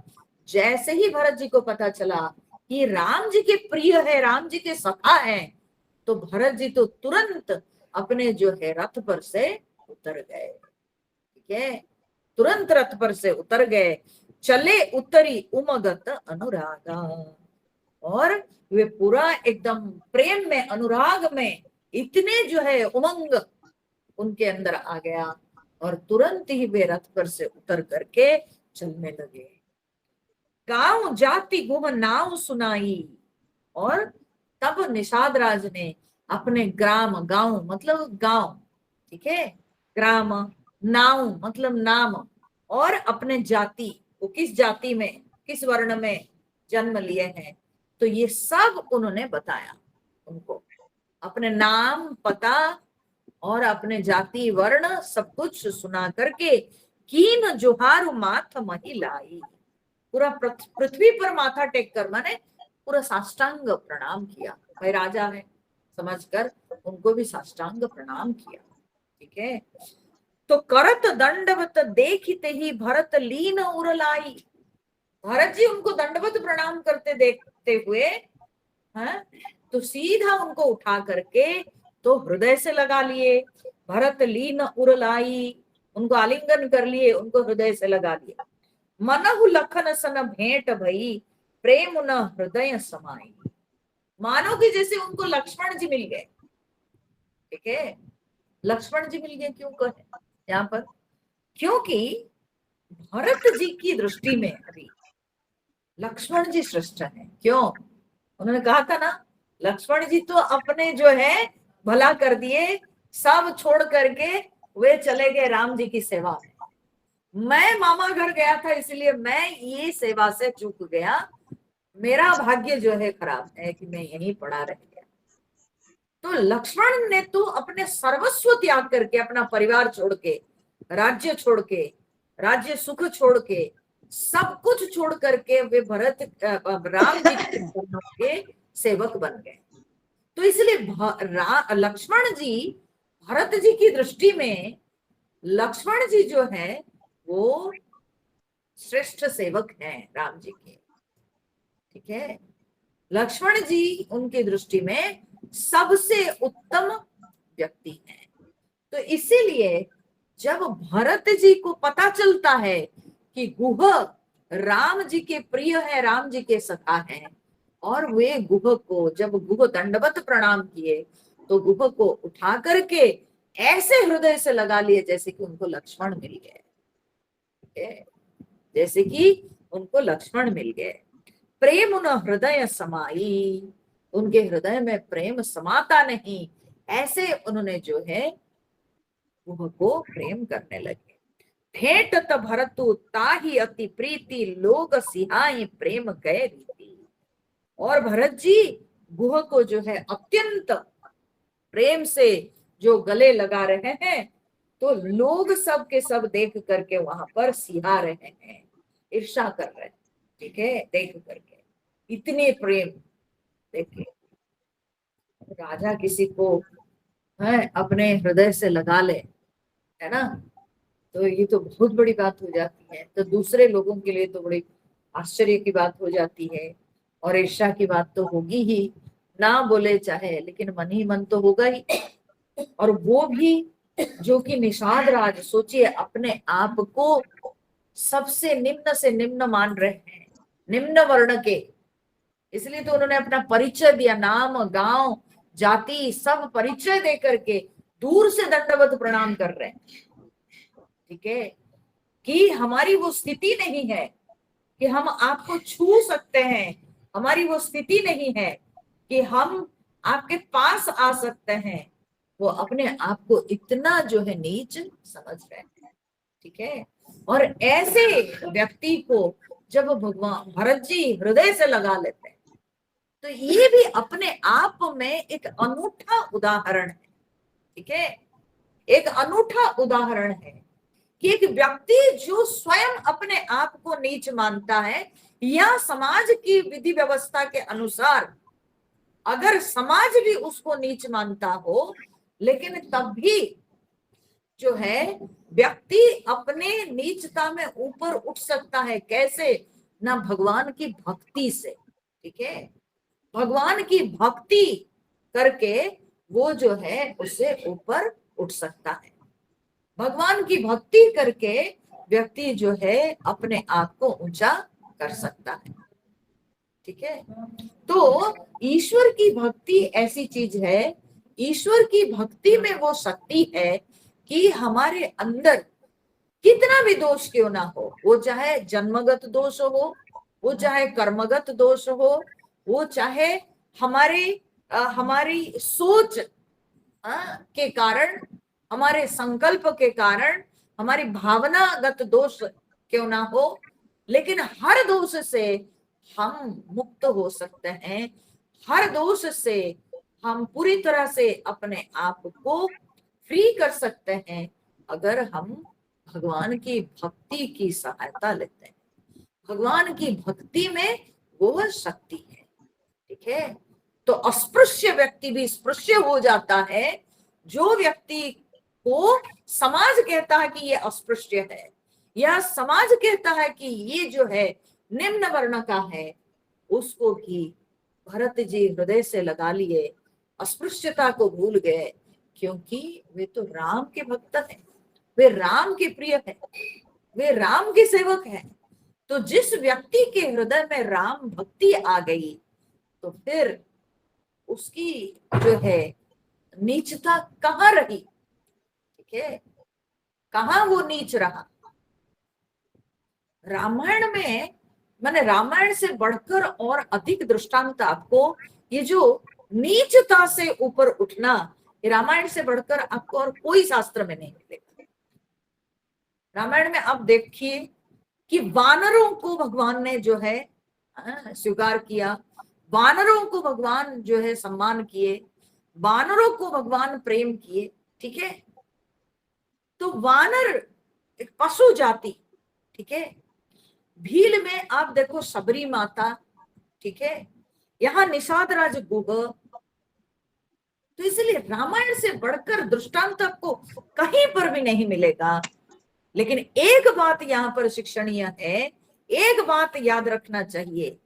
जैसे ही भरत जी को पता चला कि राम जी के प्रिय है, राम जी के सखा है, तो भरत जी तो तुरंत अपने जो है रथ पर से उतर गए, ठीक है, तुरंत रथ पर से उतर गए, चले उतरी उमगत अनुरागा, और वे पूरा एकदम प्रेम में, अनुराग में, इतने जो है उमंग उनके अंदर आ गया, और तुरंत ही वे रथ पर से उतर करके चलने लगे। गांव जाति गुम नाव सुनाई, और तब निषाद राज ने अपने ग्राम, गांव मतलब गांव, ठीक है, ग्राम, नाव मतलब नाम, और अपने जाति, वो किस जाति में, किस वर्ण में जन्म लिए हैं, तो ये सब उन्होंने बताया उनको, अपने नाम, पता और अपने जाति वर्ण सब कुछ सुना करके, कीन जोहारु माथ महिलाई, पूरा पृथ्वी पर माथा टेक कर, माने पूरा साष्टांग प्रणाम किया, भाई राजा है समझकर उनको भी साष्टांग प्रणाम किया, ठीक है। तो करत दंडवत देखते ही भरत लीन उरलाई, भरत जी उनको दंडवत प्रणाम करते देखते हुए, हाँ, तो सीधा उनको उठा करके तो हृदय से लगा लिए, भरत लीन उरलाई, उनको आलिंगन कर लिए, उनको हृदय से लगा लिया। मनहु लखन सन भेंट भई, प्रेम न हृदय समाई, मानो कि जैसे उनको लक्ष्मण जी मिल गए, ठीक है, लक्ष्मण जी मिल गए, क्यों कहे यहाँ पर, क्योंकि भरत जी की दृष्टि में अभी लक्ष्मण जी श्रेष्ठ है। क्यों, उन्होंने कहा था ना, लक्ष्मण जी तो अपने जो है भला कर दिए, सब छोड़ करके वे चले गए राम जी की सेवा में, मैं मामा घर गया था इसलिए मैं ये सेवा से चूक गया, मेरा भाग्य जो है खराब है कि मैं यहीं पड़ा रह गया। तो लक्ष्मण ने तो अपने सर्वस्व त्याग करके, अपना परिवार छोड़ के, राज्य छोड़ के, राज्य सुख छोड़ के, सब कुछ छोड़ करके वे भरत राम जी के सेवक बन गए। तो इसलिए लक्ष्मण जी, भरत जी की दृष्टि में लक्ष्मण जी जो है वो श्रेष्ठ सेवक हैं राम जी के, ठीक है, लक्ष्मण जी उनकी दृष्टि में सबसे उत्तम व्यक्ति हैं। तो इसीलिए जब भरत जी को पता चलता है कि गुह राम जी के प्रिय है, राम जी के सखा हैं। और वे गुह को, जब गुह दंडवत प्रणाम किए तो गुह को उठा करके ऐसे हृदय से लगा लिए जैसे कि उनको लक्ष्मण मिल गए, जैसे कि उनको लक्ष्मण मिल गए। प्रेम उन हृदय समाई, उनके हृदय में प्रेम समाता नहीं, ऐसे उन्होंने जो है गुह को प्रेम करने लगे। भेंटत भरतु ताहि अति प्रीति, लोग सिहाई प्रेम गए रीति। और भरत जी गुह को जो है अत्यंत प्रेम से जो गले लगा रहे हैं, तो लोग सब के सब देख करके वहां पर सिहा रहे हैं, ईर्ष्या कर रहे हैं। ठीक है, देख करके इतने प्रेम। देखिए, राजा किसी को है अपने हृदय से लगा ले, है ना, तो ये तो बहुत बड़ी बात हो जाती है। तो दूसरे लोगों के लिए तो बड़ी आश्चर्य की बात हो जाती है, और ईर्ष्या की बात तो होगी ही, ना बोले चाहे, लेकिन मन ही मन तो होगा ही। और वो भी जो कि निषाद राज, सोचिए अपने आप को सबसे निम्न से निम्न मान रहे हैं, निम्न वर्ण के, इसलिए तो उन्होंने अपना परिचय दिया, नाम गांव जाति सब परिचय दे करके दूर से दंडवत प्रणाम कर रहे हैं। ठीक है, कि हमारी वो स्थिति नहीं है कि हम आपको छू सकते हैं, हमारी वो स्थिति नहीं है कि हम आपके पास आ सकते हैं। वो अपने आप को इतना जो है नीच समझ रहे हैं। ठीक है, और ऐसे व्यक्ति को जब भगवान भरत जी हृदय से लगा लेते हैं, तो ये भी अपने आप में एक अनूठा उदाहरण है। ठीक है, एक अनूठा उदाहरण है कि एक व्यक्ति जो स्वयं अपने आप को नीच मानता है, या समाज की विधि व्यवस्था के अनुसार अगर समाज भी उसको नीच मानता हो, लेकिन तब भी जो है व्यक्ति अपने नीचता में ऊपर उठ सकता है। कैसे? ना भगवान की भक्ति से। ठीक है, भगवान की भक्ति करके वो जो है उससे ऊपर उठ सकता है। भगवान की भक्ति करके व्यक्ति जो है अपने आप को ऊंचा कर सकता है। ठीक है, तो ईश्वर की भक्ति ऐसी चीज है, ईश्वर की भक्ति में वो शक्ति है कि हमारे अंदर कितना भी दोष क्यों ना हो, वो चाहे जन्मगत दोष हो, वो चाहे कर्मगत दोष हो, वो चाहे हमारी सोच के कारण, हमारे संकल्प के कारण, हमारी भावनागत दोष क्यों ना हो, लेकिन हर दोष से हम मुक्त हो सकते हैं। हर दोष से हम पूरी तरह से अपने आप को फ्री कर सकते हैं अगर हम भगवान की भक्ति की सहायता लेते हैं। भगवान की भक्ति में वो शक्ति है। ठीक है, तो अस्पृश्य व्यक्ति भी स्पृश्य हो जाता है। जो व्यक्ति को समाज कहता है कि ये अस्पृश्य है, या समाज कहता है कि ये जो है निम्न वर्ण का है, उसको भी भरत जी हृदय से लगा लिए, अस्पृश्यता को भूल गए, क्योंकि वे तो राम के भक्त हैं, वे राम के प्रिय हैं, वे राम के सेवक हैं। तो जिस व्यक्ति के हृदय में राम भक्ति आ गई, तो फिर उसकी जो है नीचता कहाँ रही। ठीक है, कहाँ वो नीच रहा। रामायण में, मैंने रामायण से बढ़कर और अधिक दृष्टांत आपको, ये जो नीचता से ऊपर उठना, ये रामायण से बढ़कर आपको और कोई शास्त्र में नहीं मिलेगा। रामायण में आप देखिए कि वानरों को भगवान ने जो है स्वीकार किया, वानरों को भगवान जो है सम्मान किए, वानरों को भगवान प्रेम किए। ठीक है, तो वानर एक पशु जाति। ठीक है, भील में आप देखो सबरी माता। ठीक है, यहाँ निषाद राज गुह। तो इसलिए रामायण से बढ़कर दृष्टांत आपको कहीं पर भी नहीं मिलेगा। लेकिन एक बात यहाँ पर शिक्षणीय है, एक बात याद रखना चाहिए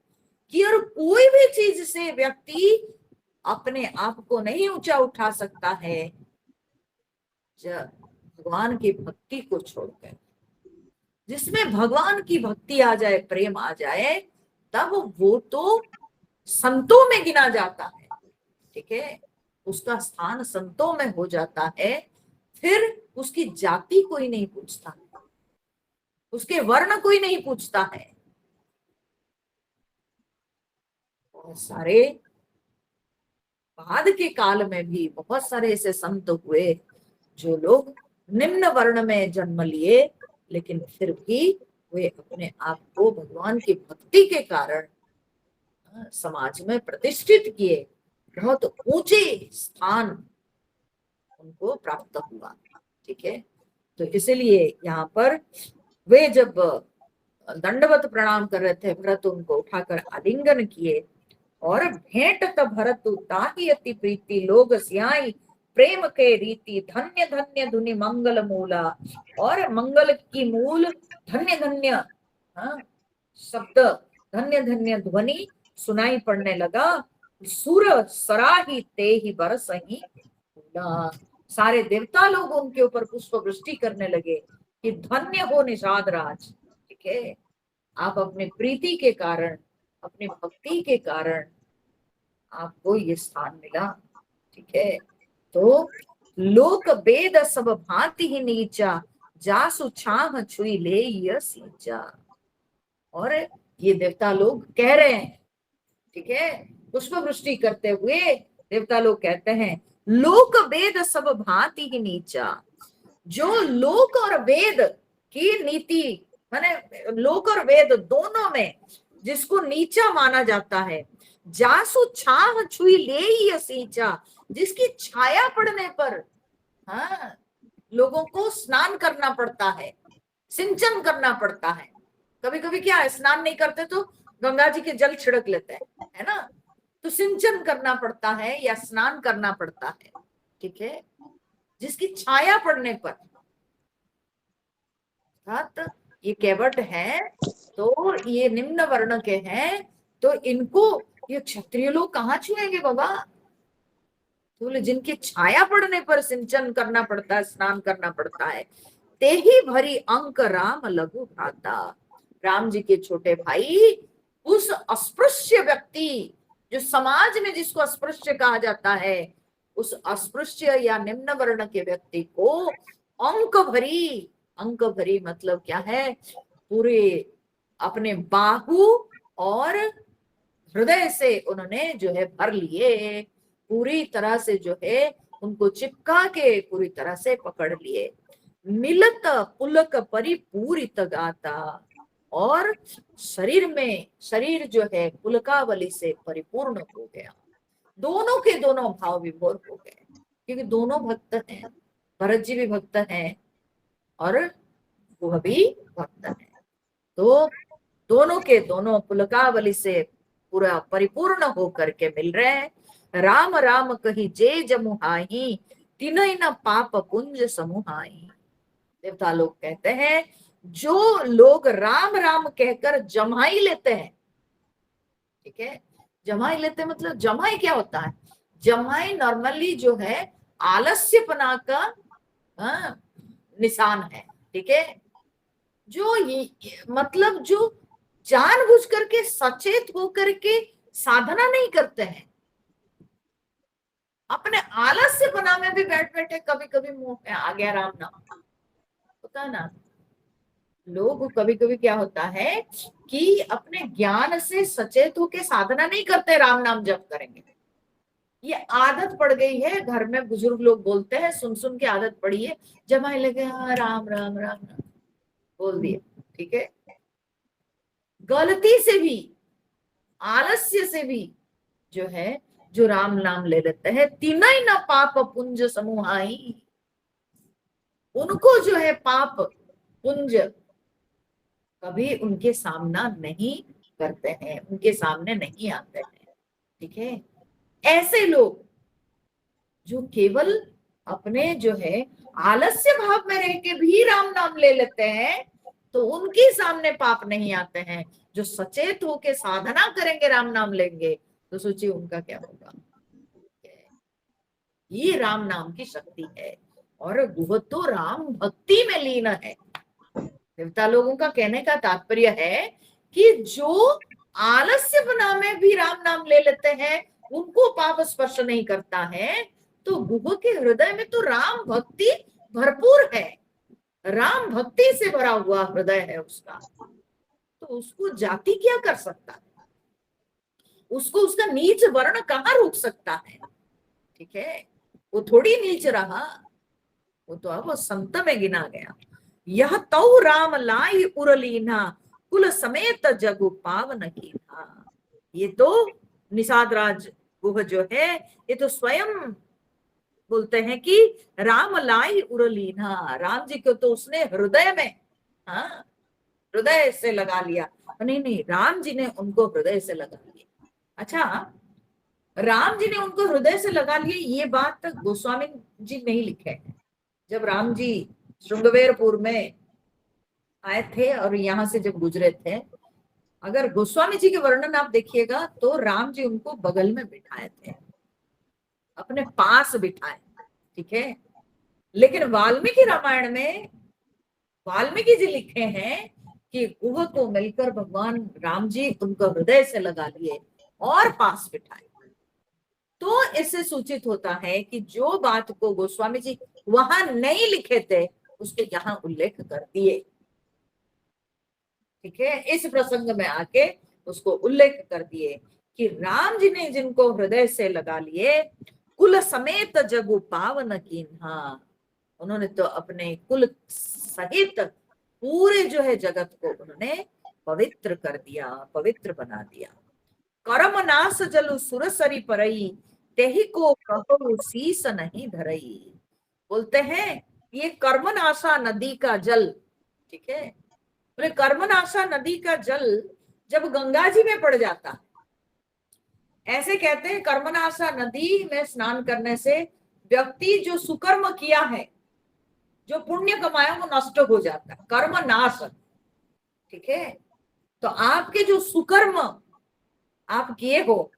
कि और कोई भी चीज से व्यक्ति अपने आप को नहीं ऊंचा उठा सकता है जब भगवान की भक्ति को छोड़कर। जिसमें भगवान की भक्ति आ जाए, प्रेम आ जाए, तब वो तो संतों में गिना जाता है। ठीक है, उसका स्थान संतों में हो जाता है। फिर उसकी जाति कोई नहीं पूछता, उसके वर्ण कोई नहीं पूछता है। बहुत सारे बाद के काल में भी बहुत सारे ऐसे संत हुए जो लोग निम्न वर्ण में जन्म लिए, लेकिन फिर भी वे अपने आप को भगवान की भक्ति के कारण समाज में प्रतिष्ठित किए, बहुत ऊंचे स्थान उनको प्राप्त हुआ। ठीक है, तो इसलिए यहाँ पर वे जब दंडवत प्रणाम कर रहे थे, भरत उनको उठाकर आलिंगन किए और भेंट त भरत ताहि अति प्रीति लोग सियाई प्रेम के रीति धन्य धन्य धुनि मंगल मूला। और मंगल की मूल धन्य धन्य, हाँ, शब्द धन्य धन्य ध्वनि सुनाई पड़ने लगा। सुर सराही ते ही बरसही फूला। सारे देवता लोग उनके ऊपर पुष्प वृष्टि करने लगे कि धन्य हो निषाद राज। ठीक है, आप अपने प्रीति के कारण, अपनी भक्ति के कारण आपको ये स्थान मिला। ठीक है, तो लोक वेद सब भांति ही नीचा जासु छाह छुई ले यह सींचा। और ये देवता लोग कह रहे हैं, ठीक है, पुष्प वृष्टि करते हुए देवता लोग कहते हैं, लोक वेद सब भांति ही नीचा। जो लोक और वेद की नीति, माने लोक और वेद दोनों में जिसको नीचा माना जाता है, जासु छाह छुई ले ही सींचा, जिसकी छाया पड़ने पर, हाँ, लोगों को स्नान करना पड़ता है, सिंचन करना पड़ता है। कभी कभी क्या है, स्नान नहीं करते तो गंगा जी के जल छिड़क लेते हैं, है ना, तो सिंचन करना पड़ता है या स्नान करना पड़ता है। ठीक है, जिसकी छाया पड़ने पर, ये केवट है तो ये निम्न वर्ण के हैं, तो इनको ये क्षत्रिय लोग कहाँ छुएंगे बाबा। तो बोले जिनकी छाया पड़ने पर सिंचन करना पड़ता है, स्नान करना पड़ता है, ते ही भरी अंक राम लघु भ्राता। राम जी के छोटे भाई उस अस्पृश्य व्यक्ति, जो समाज में जिसको अस्पृश्य कहा जाता है, उस अस्पृश्य या निम्न वर्ण के व्यक्ति को अंक भरी, अंक भरी मतलब क्या है, पूरे अपने बाहु और हृदय से उन्होंने जो है भर लिए, पूरी तरह से जो है उनको चिपका के पूरी तरह से पकड़ लिए। मिलत पुलक परिपूरित गाता। और शरीर में, शरीर जो है पुलकावली से परिपूर्ण हो गया। दोनों के दोनों भाव विभोर हो गए, क्योंकि दोनों भक्त हैं, भरत जी भी भक्त हैं और वह भी भक्त है। तो दोनों के दोनों पुलकावली से पूरा परिपूर्ण होकर के मिल रहे हैं। राम राम कही जे जमुहाई तिनय न पाप पुंज समूहाई। देवता लोग कहते हैं, जो लोग राम राम कहकर जमाई लेते हैं, ठीक है, जमाई लेते मतलब जमाई क्या होता है, जमाई नॉर्मली जो है आलस्यपना का निशान है। ठीक है, जो ये मतलब जो जानबूझ करके सचेत होकर के साधना नहीं करते हैं, अपने आलस्यपना में भी बैठ बैठे कभी कभी मुंह में आ गया राम नाम, होता है ना। लोग कभी कभी क्या होता है कि अपने ज्ञान से सचेत होके साधना नहीं करते, राम नाम जप करेंगे, ये आदत पड़ गई है। घर में बुजुर्ग लोग बोलते हैं, सुन सुन के आदत पड़ी है, जमाए लगे हाँ राम राम राम राम बोल दिए। ठीक है, गलती से भी, आलस्य से भी जो है, जो राम नाम ले लेते हैं, तीनई न पाप पुंज समूहाई, उनको जो है पाप पुंज कभी उनके सामना नहीं करते हैं, उनके सामने नहीं आते हैं। ठीक है, ऐसे लोग जो केवल अपने जो है आलस्य भाव में रह के भी राम नाम ले लेते हैं, तो उनके सामने पाप नहीं आते हैं। जो सचेत होके साधना करेंगे, राम नाम लेंगे, तो सोचिए उनका क्या होगा। ये राम नाम की शक्ति है, और वह तो राम भक्ति में लीन है। देवता लोगों का कहने का तात्पर्य है कि जो आलस्यपना में भी राम नाम ले लेते हैं उनको पाप स्पर्श नहीं करता है। तो गुह के हृदय में तो राम भक्ति भरपूर है, राम भक्ति से भरा हुआ हृदय है उसका, तो उसको जाति क्या कर सकता है, उसको उसका नीच वर्ण कहाँ रोक सकता है। ठीक है, वो थोड़ी नीच रहा, वो तो अब संत में गिना गया। यह तो राम लाई उरलीना कुल समेत जगु पावन कीना। ये तो निषाद राज गुह जो है ये तो स्वयं बोलते हैं कि राम लाई उरलीना, राम जी को तो उसने हृदय में, हाँ, हृदय से लगा लिया। नहीं नहीं, राम जी ने उनको हृदय से लगा लिया। अच्छा, राम जी ने उनको हृदय से लगा लिए, ये बात गोस्वामी जी नहीं लिखे हैं। जब राम जी श्रृंगवेरपुर में आए थे और यहाँ से जब गुजरे थे, अगर गोस्वामी जी के वर्णन आप देखिएगा तो राम जी उनको बगल में बिठाए थे, अपने पास बिठाए। ठीक है, लेकिन वाल्मीकि रामायण में वाल्मीकि जी लिखे हैं कि गुह को मिलकर भगवान राम जी उनको हृदय से लगा लिए और पास बिठाए। तो इससे सूचित होता है कि जो बात को गोस्वामी जी वहां नहीं लिखे थे उसके यहाँ उल्लेख कर दिए। ठीक है, इस प्रसंग में आके उसको उल्लेख कर दिए कि राम जी ने जिनको हृदय से लगा लिए कुल समेत जगु पावन कीन्हा, उन्होंने तो अपने कुल सहित पूरे जो है जगत को उन्होंने पवित्र कर दिया, पवित्र बना दिया। कर्म नाश जलु सुरसरी परई तेहि को कहो शीस नहीं धरई। बोलते हैं ये कर्मनाशा नदी का जल, ठीक है, बोले कर्मनाशा नदी का जल जब गंगा जी में पड़ जाता, ऐसे कहते हैं कर्मनाशा नदी में स्नान करने से व्यक्ति जो सुकर्म किया है, जो पुण्य कमाया वो नष्ट हो जाता है, कर्म नाश। ठीक है, तो आपके जो सुकर्म आप किए हो,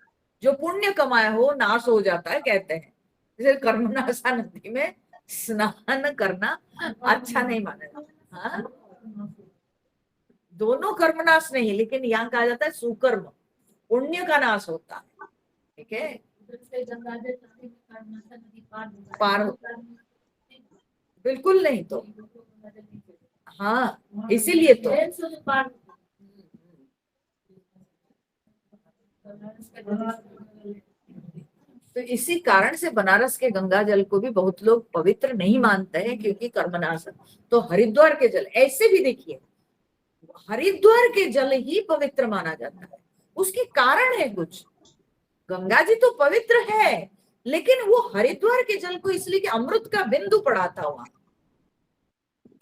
जो पुण्य कमाया हो, नाश हो जाता है कहते हैं। जैसे कर्मनाशा नदी में स्नान करना अच्छा नहीं माना जाता। हाँ, दोनों कर्मनाश नहीं, लेकिन यहाँ कहा जाता है सुकर्म, पुण्य का नाश होता है। ठीक है, पार बिल्कुल नहीं तो, हाँ, इसीलिए तो इसी कारण से बनारस के गंगा जल को भी बहुत लोग पवित्र नहीं मानते हैं, क्योंकि कर्मनाश। तो हरिद्वार के जल ऐसे भी देखिए, हरिद्वार के जल ही पवित्र माना जाता है। उसके कारण है कुछ, गंगा जी तो पवित्र है, लेकिन वो हरिद्वार के जल को इसलिए कि अमृत का बिंदु पड़ा था वहां,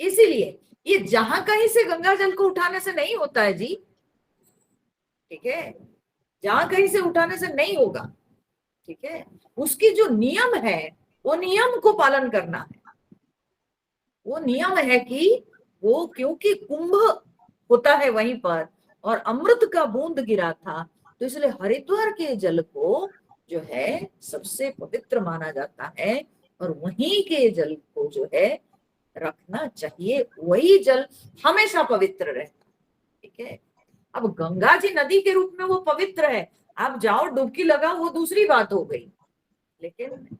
इसीलिए। ये जहां कहीं से गंगा जल को उठाने से नहीं होता है जी। ठीक है, जहां कहीं से उठाने से नहीं होगा। ठीक है, उसकी जो नियम है वो नियम को पालन करना है। वो नियम है कि वो क्योंकि कुंभ होता है वहीं पर और अमृत का बूंद गिरा था, तो इसलिए हरिद्वार के जल को जो है सबसे पवित्र माना जाता है और वहीं के जल को जो है रखना चाहिए, वही जल हमेशा पवित्र रहता। ठीक है, अब गंगा जी नदी के रूप में वो पवित्र है, आप जाओ डुबकी लगाओ, वो दूसरी बात हो गई, लेकिन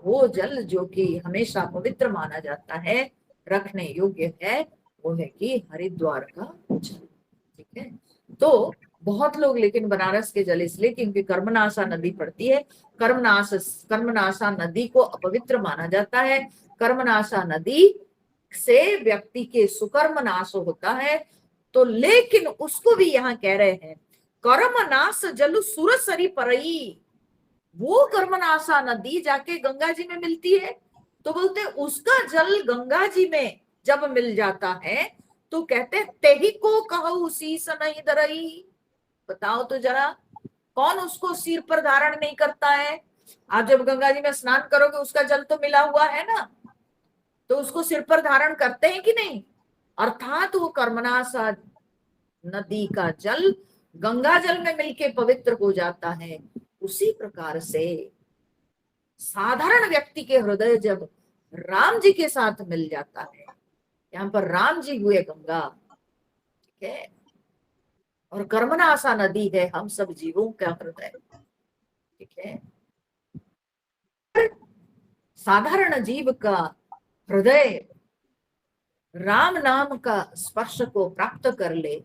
वो जल जो कि हमेशा पवित्र माना जाता है, रखने योग्य है, वो है कि हरिद्वार का जल। ठीक है, तो बहुत लोग लेकिन बनारस के जल इसलिए क्योंकि कर्मनाशा नदी पड़ती है, कर्मनाशा नदी को अपवित्र माना जाता है। कर्मनाशा नदी से व्यक्ति के सुकर्म नाश होता है। तो लेकिन उसको भी यहाँ कह रहे हैं कर्म नाश जल सुरसरी परई, वो कर्मनाशा नदी जाके गंगा जी में मिलती है, तो बोलते उसका जल गंगा जी में जब मिल जाता है तो कहते तेही को कहो शीस नहीं धरई। बताओ तो जरा, कौन उसको सिर पर धारण नहीं करता है। आप जब गंगा जी में स्नान करोगे उसका जल तो मिला हुआ है ना, तो उसको सिर पर धारण करते हैं कि नहीं। अर्थात वो कर्मनाशा नदी का जल गंगा जल में मिलके पवित्र हो जाता है। उसी प्रकार से साधारण व्यक्ति के हृदय जब राम जी के साथ मिल जाता है यहाँ पर राम जी हुए गंगा, ठीक है, और कर्मनाशा नदी है हम सब जीवों का हृदय, ठीक है। साधारण जीव का हृदय राम नाम का स्पर्श को प्राप्त कर ले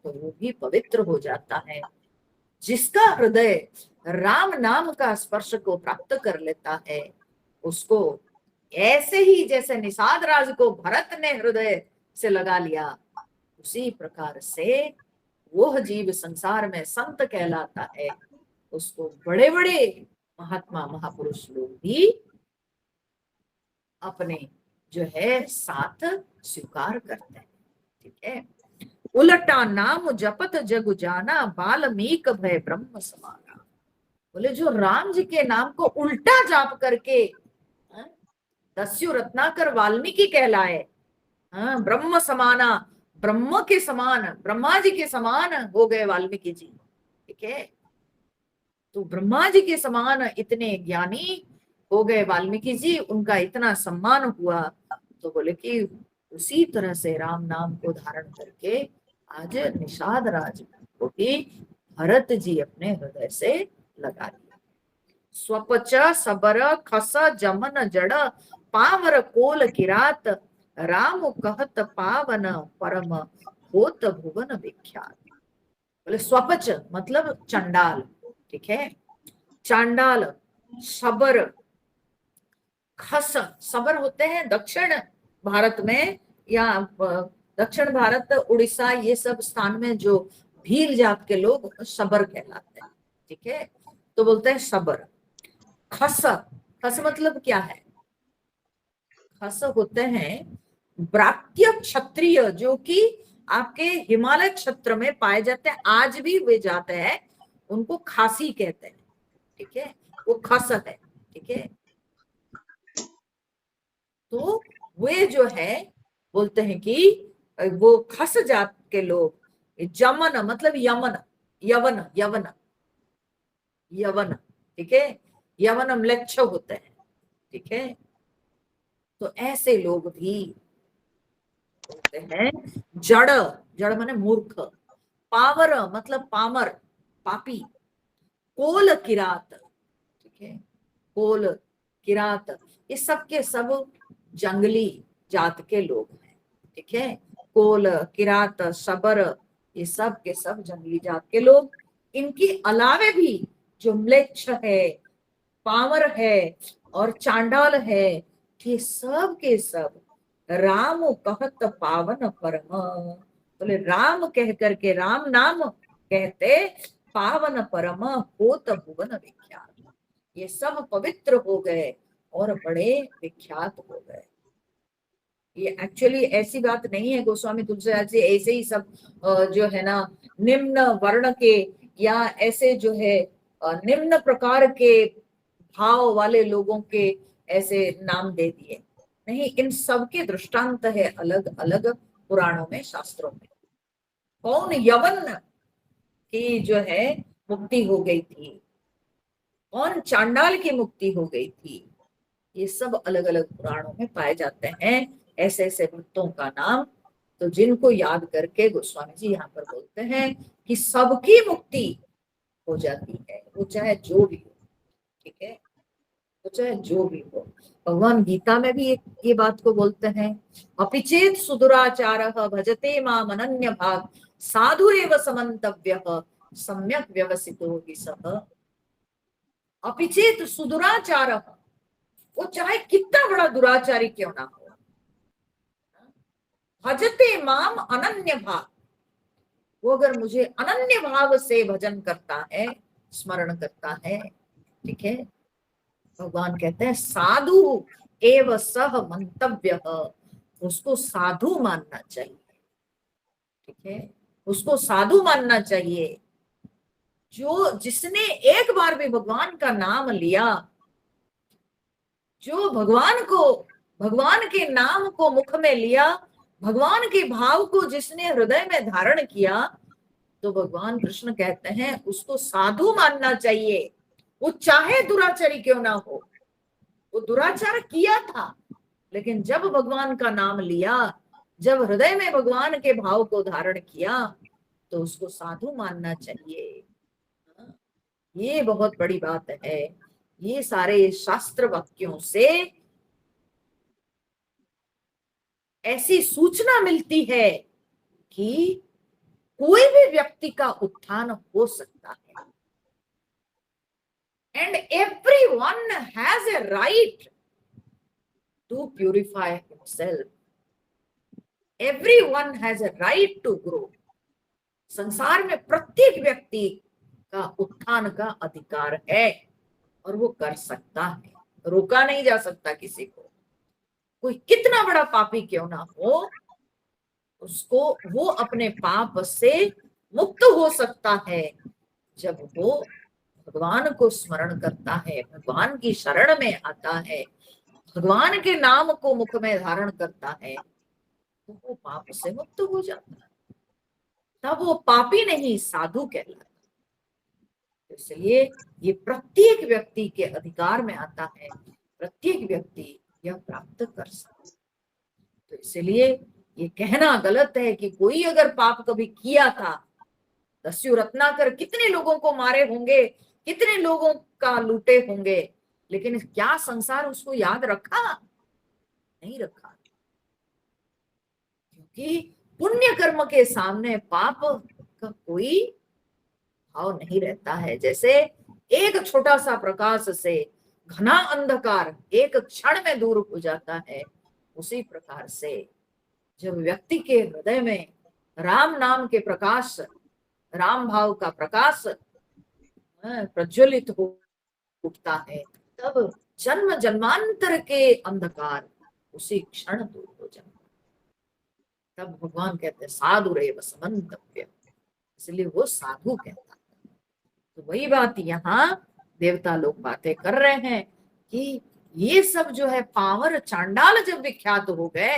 तो वो भी पवित्र हो जाता है। जिसका हृदय राम नाम का स्पर्श को प्राप्त कर लेता है उसको ऐसे ही जैसे निषाद राज को भरत ने हृदय से लगा लिया, उसी प्रकार से वह जीव संसार में संत कहलाता है। उसको बड़े बड़े महात्मा महापुरुष लोग भी अपने जो है साथ स्वीकार करते हैं, ठीक है। उलटा नाम जपत जग जाना, वाल्मीकि भय ब्रह्म समाना। बोले जो राम जी के नाम को उल्टा जाप करके दस्यु रत्नाकर वाल्मीकि कहलाए, ब्रह्म समाना, ब्रह्म के समान, ब्रह्मा जी के समान हो गए वाल्मीकि जी, ठीक है। तो ब्रह्मा जी के समान इतने ज्ञानी हो गए वाल्मीकि जी, उनका इतना सम्मान हुआ। तो बोले कि उसी तरह से राम नाम को धारण करके आज निषाद राज को भी भरत जी अपने हृदय से लगा लिया। स्वपच सबर खस जमन जड़, पावर कोल किरात, राम कहत पावन परम होत भुवन विख्यात। बोले स्वपच मतलब चंडाल, ठीक है, चांडाल, सबर, खस, सबर होते हैं दक्षिण भारत में या दक्षिण भारत उड़ीसा ये सब स्थान में जो भील जात के लोग सबर कहलाते हैं, ठीक है। तो बोलते हैं सबर। खस, खस मतलब क्या है? खस होते हैं ब्रात्य क्षत्रिय, जो कि आपके हिमालय क्षेत्र में पाए जाते हैं, आज भी वे जाते हैं, उनको खासी कहते हैं, ठीक है, वो खस है, ठीक है। तो वे जो है बोलते हैं कि वो खस जात के लोग, जमन मतलब यमन, यवन, यवन, यवन, ठीक है, यवन म्लेच्छ होते हैं, ठीक है। तो ऐसे लोग भी होते हैं। जड़, जड़ माने मूर्ख, पावर मतलब पामर, पापी, कोल किरात, ठीक है, कोल किरात, ये सब के सब जंगली जात के लोग हैं, ठीक है। कोल किरात सबर ये सब के सब जंगली जात के लोग। इनके अलावे भी जो म्लेच्छ है, पावर है और चांडाल है, ये सब के सब राम कहत पावन परम, बोले राम कह करके, राम नाम कहते पावन परम होत भुवन विख्यात, ये सब पवित्र हो गए और बड़े विख्यात हो गए। ये एक्चुअली ऐसी बात नहीं है गोस्वामी तुलसीदास जी ऐसे ही सब जो है ना निम्न वर्ण के या ऐसे जो है निम्न प्रकार के भाव वाले लोगों के ऐसे नाम दे दिए, नहीं, इन सब के दृष्टांत है अलग अलग पुराणों में, शास्त्रों में। कौन यवन की जो है मुक्ति हो गई थी, कौन चांडाल की मुक्ति हो गई थी, ये सब अलग अलग पुराणों में पाए जाते हैं ऐसे ऐसे भक्तों का नाम। तो जिनको याद करके गोस्वामी जी यहाँ पर बोलते हैं कि सबकी मुक्ति हो जाती है, वो चाहे जो भी हो, ठीक है, वो चाहे जो भी हो। भगवान गीता में भी ये बात को बोलते हैं, अपिचेत सुदुराचार भजते माम अनन्य भाग, साधुरेव समन्तव्यः सम्यक व्यवसितो हि सः। अपिचेत सुदुराचार, वो चाहे कितना बड़ा दुराचारी क्यों ना हो, भजते माम अनन्य भाव, वो अगर मुझे अनन्य भाव से भजन करता है, स्मरण करता है, ठीक है, भगवान कहते हैं साधु एव सह मंतव्य, उसको साधु मानना चाहिए, ठीक है, उसको साधु मानना चाहिए। जो जिसने एक बार भी भगवान का नाम लिया, जो भगवान को, भगवान के नाम को मुख में लिया, भगवान के भाव को जिसने हृदय में धारण किया, तो भगवान कृष्ण कहते हैं उसको साधु मानना चाहिए, वो चाहे दुराचारी क्यों ना हो। वो दुराचार किया था, लेकिन जब भगवान का नाम लिया जब हृदय में भगवान के भाव को धारण किया तो उसको साधु मानना चाहिए। ये बहुत बड़ी बात है। ये सारे शास्त्र वाक्यों से ऐसी सूचना मिलती है कि कोई भी व्यक्ति का उत्थान हो सकता है। And everyone has a right to purify himself, everyone has a right to grow. संसार में प्रत्येक व्यक्ति का उत्थान का अधिकार है और वो कर सकता है, रोका नहीं जा सकता किसी को। कोई कितना बड़ा पापी क्यों ना हो, उसको वो अपने पाप से मुक्त हो सकता है जब वो भगवान को स्मरण करता है, भगवान की शरण में आता है, भगवान के नाम को मुख में धारण करता है, तो वो पाप से मुक्त हो जाता है। तब वो पापी नहीं, साधु कहलाता है। इसलिए ये प्रत्येक व्यक्ति के अधिकार में आता है, प्रत्येक व्यक्ति यह प्राप्त कर सकता है। तो इसलिए ये कहना गलत है कि कोई अगर पाप कभी किया था, दस्यु रत्नाकर कितने लोगों को मारे होंगे, कितने लोगों का लूटे होंगे, लेकिन क्या संसार उसको याद रखा? नहीं रखा, क्योंकि पुण्य कर्म के सामने पाप का कोई भाव नहीं रहता है। जैसे एक छोटा सा प्रकाश से घना अंधकार एक क्षण में दूर हो जाता है, उसी प्रकार से जब व्यक्ति के हृदय में राम नाम के प्रकाश, राम भाव का प्रकाश प्रज्वलित हो उठता है, तब जन्म जन्मांतर के अंधकार उसी क्षण दूर हो जाता है। तब भगवान कहते हैं साधु रेव समन्तव्य, इसलिए वो साधु कहता है। तो वही बात यहाँ देवता लोग बातें कर रहे हैं कि ये सब जो है पावर चांडाल जब विख्यात हो गए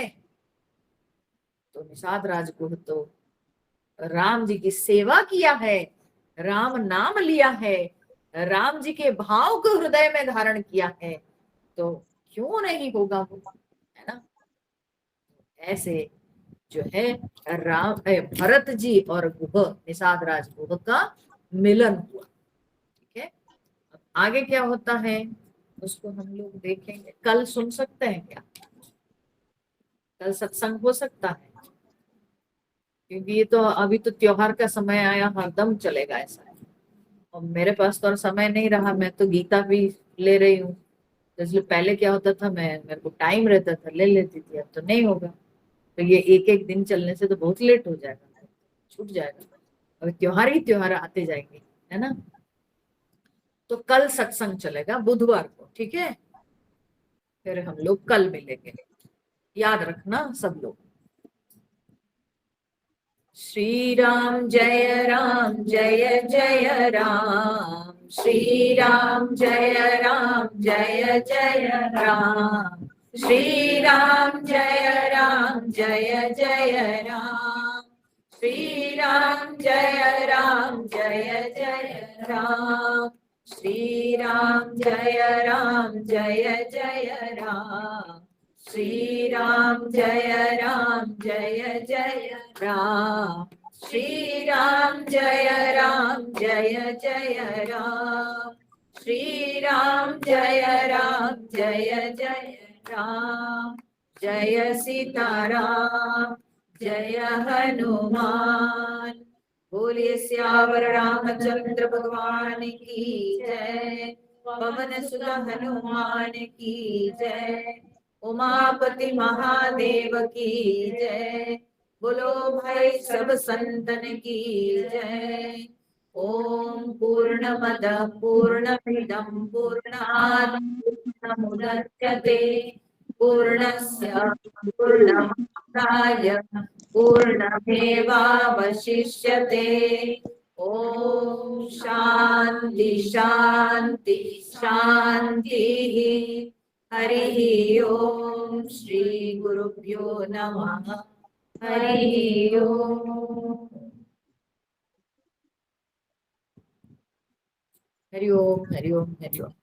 तो निषाद राजगुरु तो राम जी की सेवा किया है, राम नाम लिया है, राम जी के भाव को हृदय में धारण किया है, तो क्यों नहीं होगा वो, है ना। ऐसे जो है राम भरत जी और गुह, निषाद राज गुह का मिलन हुआ। ठीक है, अब आगे क्या होता है उसको हम लोग देखेंगे। कल सुन सकते हैं क्या? कल सत्संग हो सकता है? क्योंकि ये तो अभी तो त्योहार का समय आया, हरदम चलेगा ऐसा। और मेरे पास तो और समय नहीं रहा, मैं तो गीता भी ले रही हूँ। तो इसलिए पहले क्या होता था, मेरे को टाइम रहता था, ले लेती थी, अब तो नहीं होगा। तो ये एक एक दिन चलने से तो बहुत लेट हो जाएगा, छूट जाएगा। और त्योहार ही त्योहार आते जाएंगे, है ना। तो कल सत्संग चलेगा बुधवार को, ठीक है। फिर हम लोग कल मिलेंगे, याद रखना सब लोग। श्री राम जय राम जय जय राम, श्री राम जय राम जय जय राम, श्री राम जय राम जय जय राम, श्री राम जय राम जय जय राम, श्री राम जय राम जय जय राम, श्री राम जय राम जय जय राम, श्री राम जय राम जय जय राम, श्री राम जय राम जय जय राम, जय सीताराम जय हनुमान, बोलिए सियावर रामचंद्र भगवान की जय, पवन सुत हनुमान की जय, उमापति महादेव की जय, बोलो भाई सब संतन की जय। ओम पूर्णमद पूर्णमिदं पूर्णात् पूर्णमुदच्यते पूर्णस्य पूर्णमादाय पूर्णमेवावशिष्यते। ओम शांति शांति शांति। हरि ओम श्री गुरुभ्यो नमः। हरि ओम। हरि ओम हरि ओम हरि ओम।